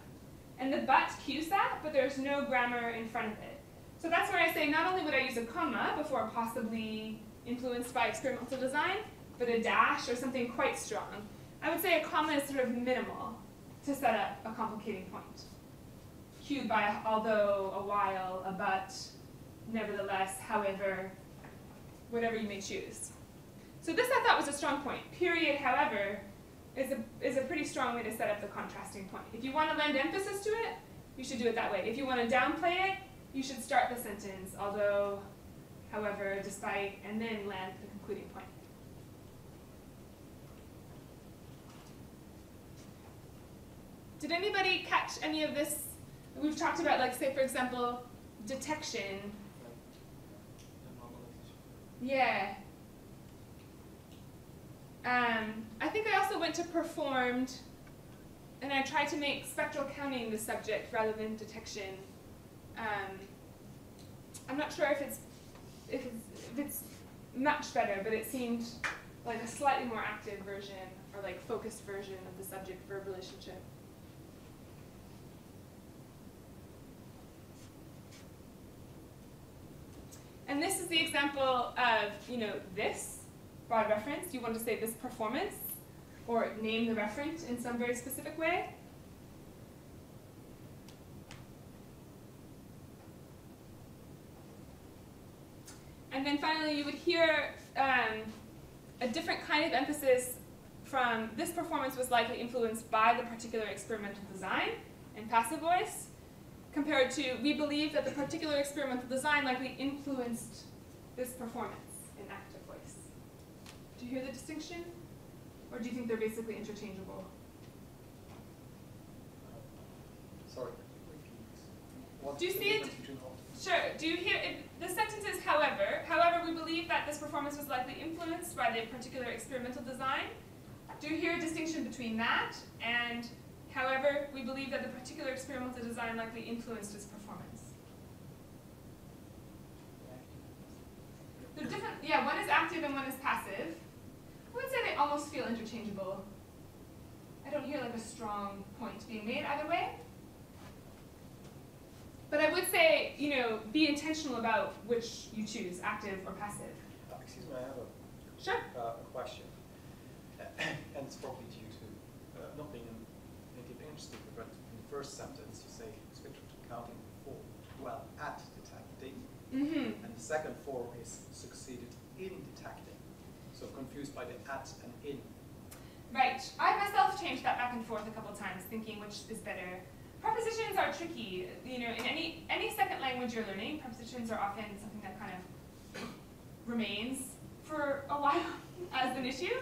And the but cues that, but there's no grammar in front of it. So that's where I say not only would I use a comma before possibly influenced by experimental design, but a dash or something quite strong. I would say a comma is sort of minimal to set up a complicating point. Cued by although, a while, a but, nevertheless, however, whatever you may choose. So this I thought was a strong point. Period, however, is a pretty strong way to set up the contrasting point. If you want to lend emphasis to it, you should do it that way. If you want to downplay it, you should start the sentence, although, however, despite, and then land the concluding point. Did anybody catch any of this? We've talked about, like, say, for example, detection. Yeah. I think I also went to performed, and I tried to make spectral counting the subject rather than detection. I'm not sure if it's much better, but it seemed like a slightly more active version or like focused version of the subject-verb relationship. And this is the example of, this broad reference. You want to say this performance, or name the referent in some very specific way. And then finally, you would hear a different kind of emphasis from this performance was likely influenced by the particular experimental design in passive voice, compared to we believe that the particular experimental design likely influenced this performance in active voice. Do you hear the distinction? Or do you think they're basically interchangeable? Sorry. Do you see it? Sure. Do you hear it? The sentence is however. However, we believe that this performance was likely influenced by the particular experimental design. Do you hear a distinction between that and however, we believe that the particular experimental design likely influenced its performance? They're different. Yeah, one is active and one is passive. I would say they almost feel interchangeable. I don't hear like a strong point being made either way. But I would say, be intentional about which you choose, active or passive. Excuse me, I have a question. And it's probably due to not being a native English speaker, but in the first sentence you say spectral counting before, at detecting. Mm-hmm. And the second form is succeeded in detecting. So confused by the at and in. Right. I myself changed that back and forth a couple times, thinking which is better. Prepositions are tricky. In any second language you're learning, prepositions are often something that kind of remains for a while as an issue.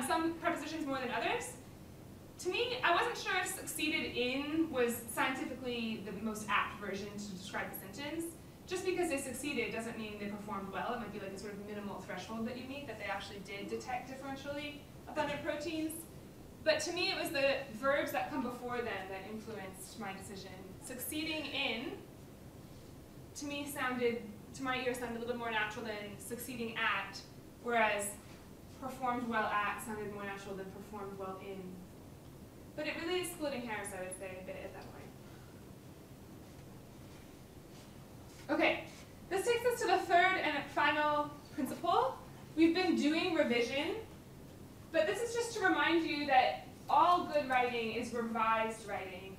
Some prepositions more than others. To me, I wasn't sure if succeeded in was scientifically the most apt version to describe the sentence. Just because they succeeded doesn't mean they performed well. It might be like a sort of minimal threshold that you meet, that they actually did detect differentially abundant proteins. But to me, it was the verbs that come before them that influenced my decision. Succeeding in, to me, to my ear, sounded a little bit more natural than succeeding at, whereas performed well at sounded more natural than performed well in. But it really is splitting hairs, I would say, a bit at that point. Okay, this takes us to the third and final principle. We've been doing revision, but this is just to remind you that all good writing is revised writing,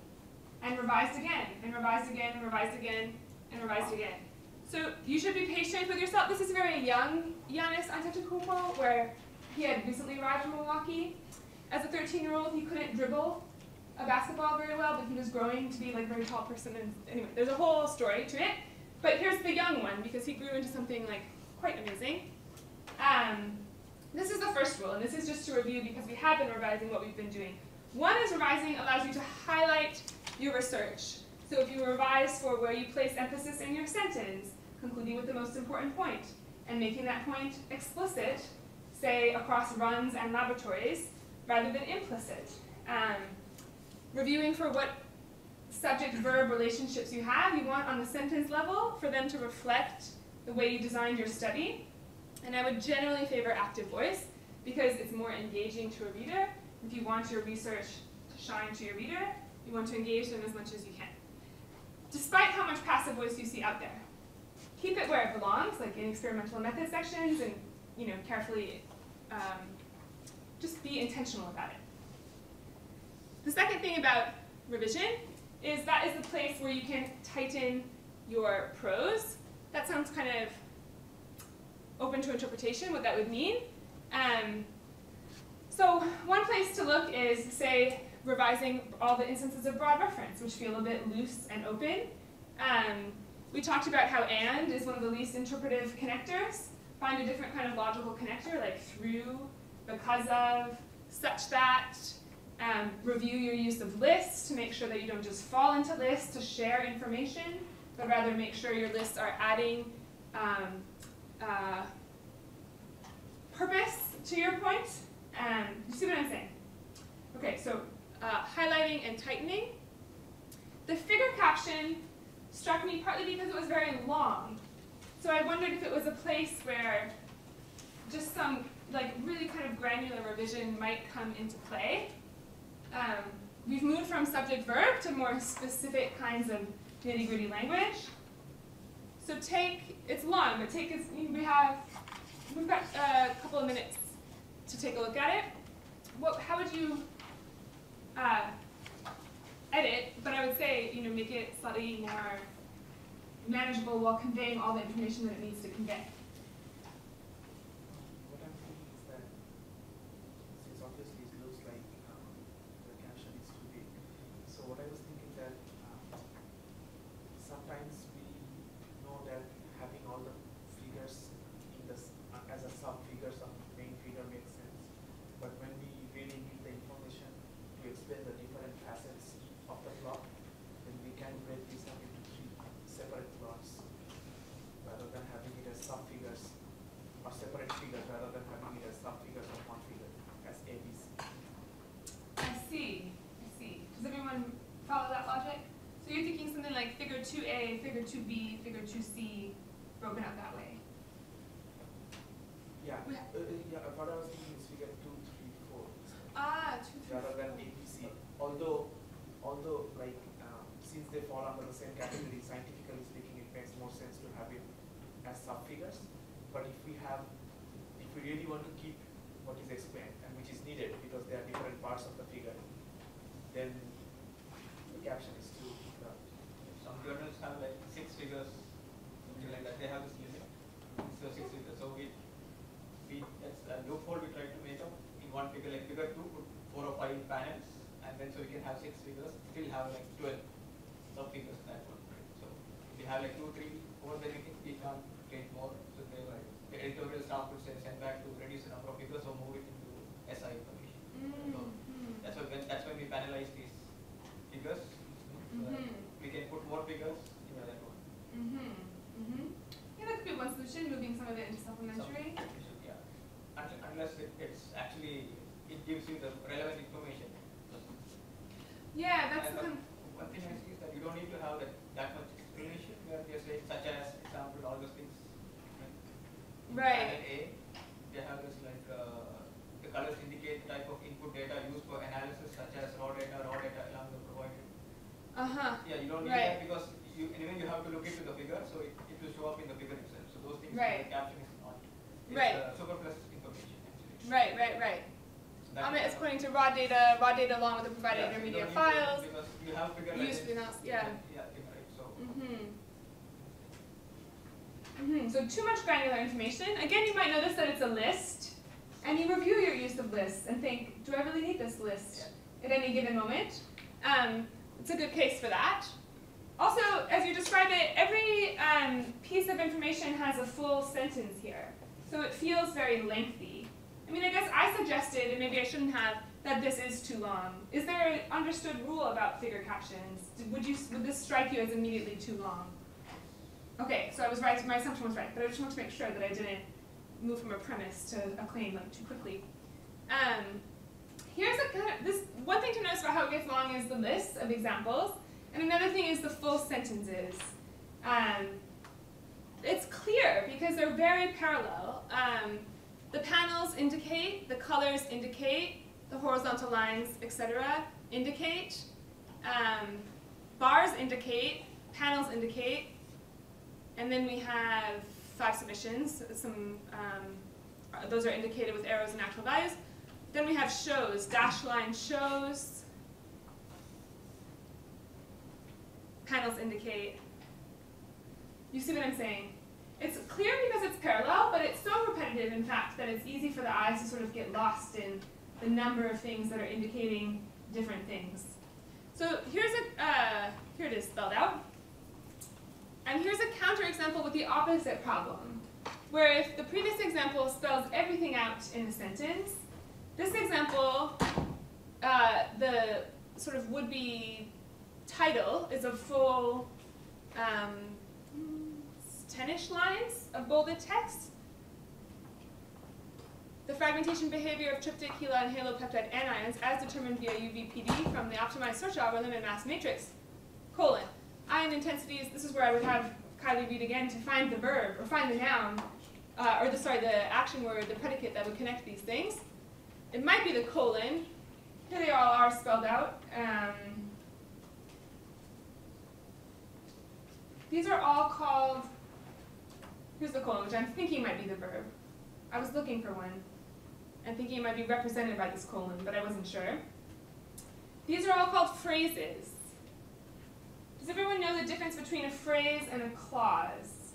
and revised again, and revised again, and revised again, and revised again. So you should be patient with yourself. This is very young Giannis Antetokounmpo, where he had recently arrived from Milwaukee. As a 13-year-old, he couldn't dribble a basketball very well, but he was growing to be like a very tall person. And anyway, there's a whole story to it. But here's the young one, because he grew into something like quite amazing. This is the first rule, and this is just to review because we have been revising what we've been doing. One is revising allows you to highlight your research. So if you revise for where you place emphasis in your sentence, concluding with the most important point, and making that point explicit, say across runs and laboratories, rather than implicit. Reviewing for what subject-verb relationships you have, you want on the sentence level for them to reflect the way you designed your study. And I would generally favor active voice because it's more engaging to a reader. If you want your research to shine to your reader, you want to engage them as much as you can. Despite how much passive voice you see out there, keep it where it belongs, like in experimental method sections, and carefully just be intentional about it. The second thing about revision is that is the place where you can tighten your prose. That sounds kind of open to interpretation, what that would mean. So one place to look is, say, revising all the instances of broad reference, which feel a bit loose and open. We talked about how and is one of the least interpretive connectors. Find a different kind of logical connector, like through, because of, such that. Review your use of lists to make sure that you don't just fall into lists to share information, but rather make sure your lists are adding purpose to your point. You see what I'm saying? Okay, so highlighting and tightening. The figure caption struck me partly because it was very long. So I wondered if it was a place where just some really kind of granular revision might come into play. We've moved from subject-verb to more specific kinds of nitty-gritty language. So it's long, but we've got a couple of minutes to take a look at it. How would you edit, but I would say, make it slightly more manageable while conveying all the information that it needs to convey. What I'm thinking is that, since obviously it looks like the caption is too big, so what I was thinking that sometimes we know that having all the figures in this as a sub-figures of the main figure makes sense, but when we really need the information to explain the different facets of the plot, then we can break this up into 3 separate plots rather than having it as sub-figures or separate figures rather than having it as sub-figures of one figure as ABC. I see. Does everyone follow that logic? So you're thinking something like figure 2A, figure 2B, figure 2C, broken out that way. Yeah, what I was thinking is figure 2, 3, 4. 2, 3, rather than ABC. Although since they fall under the same category, scientifically speaking, it makes more sense to have it as sub-figures. But if we really want to keep what is explained and which is needed because they are different parts of the figure, then the caption is too large. Some journals have like 6 figures, something like that. They have this limit. So 6 figures. So that's a loophole we try to make up in one figure. Like figure 2, put 4 or 5 panels, and then so we can have 6 figures. Still have like 12 sub figures in that one. Right? So if we have like 2, 3, 4, then we can't create more. So the editorial staff would send back to reduce the number of figures or move it into SI information. So that's when we panelize these figures. So that we can put more figures into that one. Yeah, that could be one solution, moving some of it into supplementary. Yeah, unless it gives you the relevant information. Yeah, that's one thing I see is that you don't need to have that much explanation where you're saying, such as example, all those things. Right. Panel A, they have this the colors indicate the type of input data used for analysis, such as raw data along the provided. Yeah, you don't need that because anyway you have to look into the figure, so it will show up in the figure itself. So those things the caption is not. It's superfluous information actually. Right. It's pointing to raw data along with the provided intermediate files. Because you have figure used for analysis. Yeah. Right. So. So too much granular information. Again, you might notice that it's a list, and you review your use of lists and think, do I really need this list at any given moment? It's a good case for that. Also, as you describe it, every piece of information has a full sentence here. So it feels very lengthy. I mean, I guess I suggested, and maybe I shouldn't have, that this is too long. Is there an understood rule about figure captions? Would this strike you as immediately too long? Okay, so I was right, my assumption was right, but I just want to make sure that I didn't move from a premise to a claim like too quickly. Here's a kind of, this one thing to notice about how it gets long is the list of examples, and another thing is the full sentences. It's clear because they're very parallel. The panels indicate, the colors indicate, the horizontal lines, etc. indicate, bars indicate, panels indicate, and then we have 5 submissions. Those are indicated with arrows and actual values. Then we have shows, dash line shows, panels indicate. You see what I'm saying? It's clear because it's parallel, but it's so repetitive, in fact, that it's easy for the eyes to sort of get lost in the number of things that are indicating different things. So here's here it is spelled out. And here's a counterexample with the opposite problem, where if the previous example spells everything out in a sentence, this example, the sort of would-be title is a full 10-ish lines of bolded text. The fragmentation behavior of tryptic, HeLa, and halopeptide anions as determined via UVPD from the optimized search algorithm in mass matrix, : ion intensities, this is where I would have Kylie read again to find the verb, or find the noun, the action word, the predicate that would connect these things. It might be the colon. Here they all are spelled out. These are all called, here's the colon, which I'm thinking might be the verb. I was looking for one and thinking it might be represented by this colon, but I wasn't sure. These are all called phrases. Does everyone know the difference between a phrase and a clause?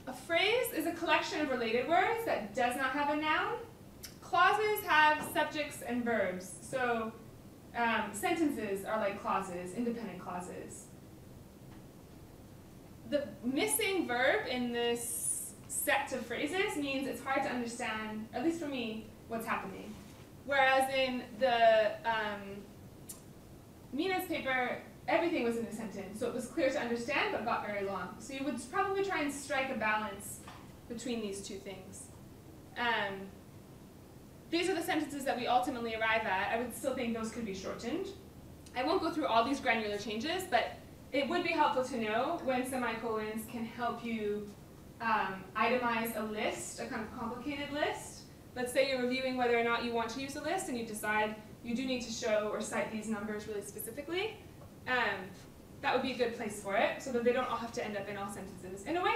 A phrase is a collection of related words that does not have a noun. Clauses have subjects and verbs. So sentences are like clauses, independent clauses. The missing verb in this set of phrases means it's hard to understand, at least for me, what's happening. Whereas in the Mina's paper, everything was in a sentence, so it was clear to understand but got very long. So you would probably try and strike a balance between these two things. These are the sentences that we ultimately arrive at. I would still think those could be shortened. I won't go through all these granular changes, but it would be helpful to know when semicolons can help you itemize a list, a kind of complicated list. Let's say you're reviewing whether or not you want to use a list and you decide you do need to show or cite these numbers really specifically. That would be a good place for it, so that they don't all have to end up in all sentences. In a way,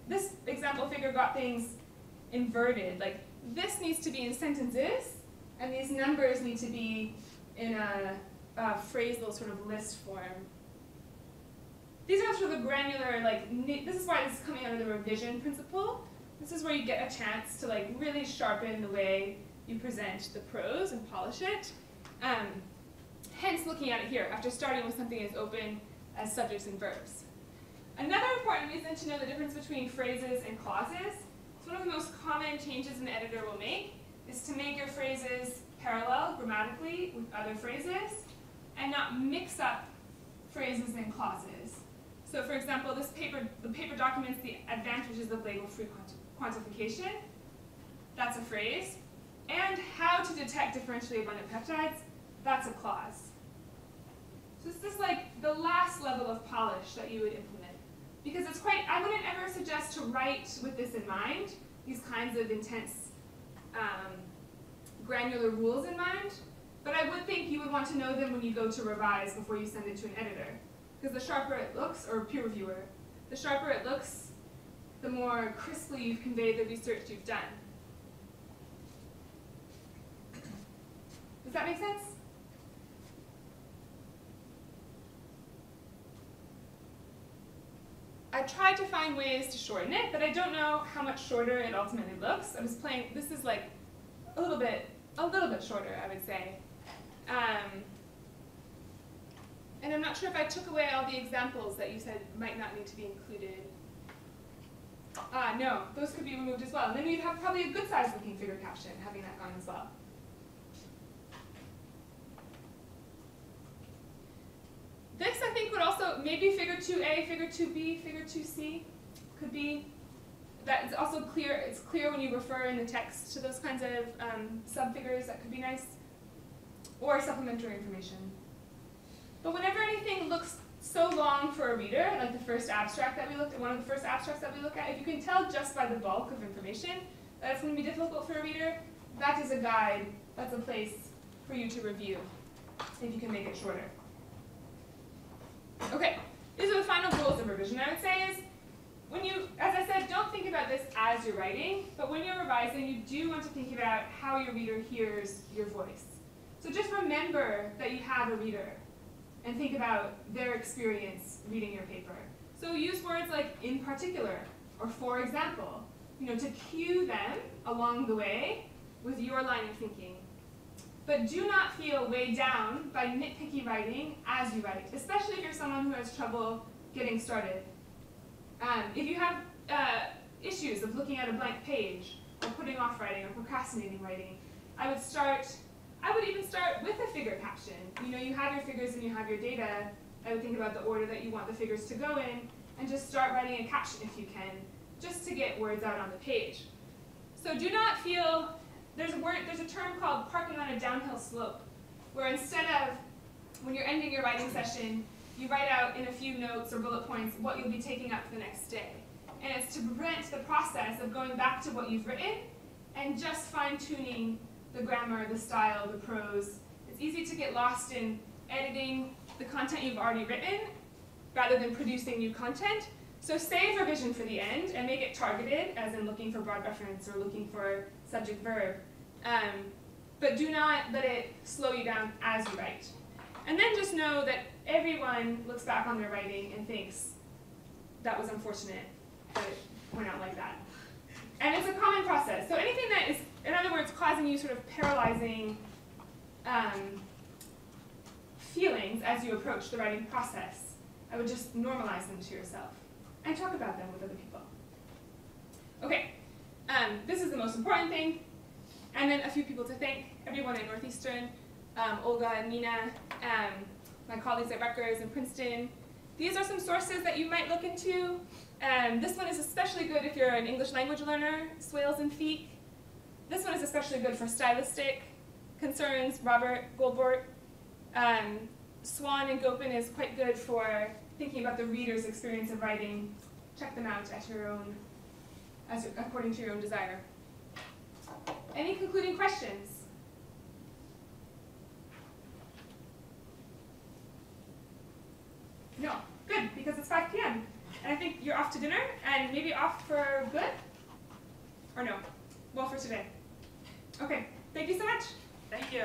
this example figure got things inverted. Like, this needs to be in sentences, and these numbers need to be in a phrasal sort of list form. These are sort of the granular, this is why this is coming under the revision principle. This is where you get a chance to really sharpen the way you present the prose and polish it. Hence looking at it here, after starting with something as open as subjects and verbs. Another important reason to know the difference between phrases and clauses, it's one of the most common changes an editor will make, is to make your phrases parallel grammatically with other phrases, and not mix up phrases and clauses. So for example, the paper documents the advantages of label-free quantification. That's a phrase. And how to detect differentially abundant peptides. That's a clause. So this is the last level of polish that you would implement. Because it's I wouldn't ever suggest to write with this in mind, these kinds of intense granular rules in mind. But I would think you would want to know them when you go to revise before you send it to an editor. Because the sharper it looks, or peer reviewer, the sharper it looks, the more crisply you've conveyed the research you've done. Does that make sense? I tried to find ways to shorten it, but I don't know how much shorter it ultimately looks. I was playing, this is a little bit shorter, I would say. And I'm not sure if I took away all the examples that you said might not need to be included. No, those could be removed as well. And then you'd have probably a good size looking figure caption, having that gone as well. This, I think, would also, maybe figure 2A, figure 2B, figure 2C could be. That's also clear. It's clear when you refer in the text to those kinds of subfigures. That could be nice. Or supplementary information. But whenever anything looks so long for a reader, like the first abstract that we looked at, one of the first abstracts that we look at, if you can tell just by the bulk of information that it's going to be difficult for a reader, that is a guide. That's a place for you to review if you can make it shorter. Okay, these are the final rules of revision, I would say, is when you, as I said, don't think about this as you're writing, but when you're revising, you do want to think about how your reader hears your voice. So just remember that you have a reader and think about their experience reading your paper. So use words like in particular or for example, to cue them along the way with your line of thinking. But do not feel weighed down by nitpicky writing as you write, especially if you're someone who has trouble getting started. If you have issues of looking at a blank page, or putting off writing, or procrastinating writing, I would even start with a figure caption. You have your figures and you have your data. I would think about the order that you want the figures to go in, and just start writing a caption if you can, just to get words out on the page. So do not feel, there's a term called parking on a downhill slope, where instead of, when you're ending your writing session, you write out in a few notes or bullet points what you'll be taking up the next day. And it's to prevent the process of going back to what you've written and just fine-tuning the grammar, the style, the prose. It's easy to get lost in editing the content you've already written rather than producing new content. So save revision for the end and make it targeted, as in looking for broad reference or looking for subject-verb. But do not let it slow you down as you write. And then just know that everyone looks back on their writing and thinks, that was unfortunate that it went out like that. And it's a common process. So anything that is, in other words, causing you sort of paralyzing feelings as you approach the writing process, I would just normalize them to yourself and talk about them with other people. Okay, this is the most important thing. And then a few people to thank, everyone at Northeastern, Olga and Nina, my colleagues at Rutgers and Princeton. These are some sources that you might look into. This one is especially good if you're an English language learner, Swales and Feek. This one is especially good for stylistic concerns, Robert Goldbort. Swan and Gopin is quite good for thinking about the reader's experience of writing. Check them out at your own, according to your own desire. Any concluding questions? No, good, because it's 5 p.m. And I think you're off to dinner, and maybe off for good? Or no? Well, for today. Okay, thank you so much. Thank you.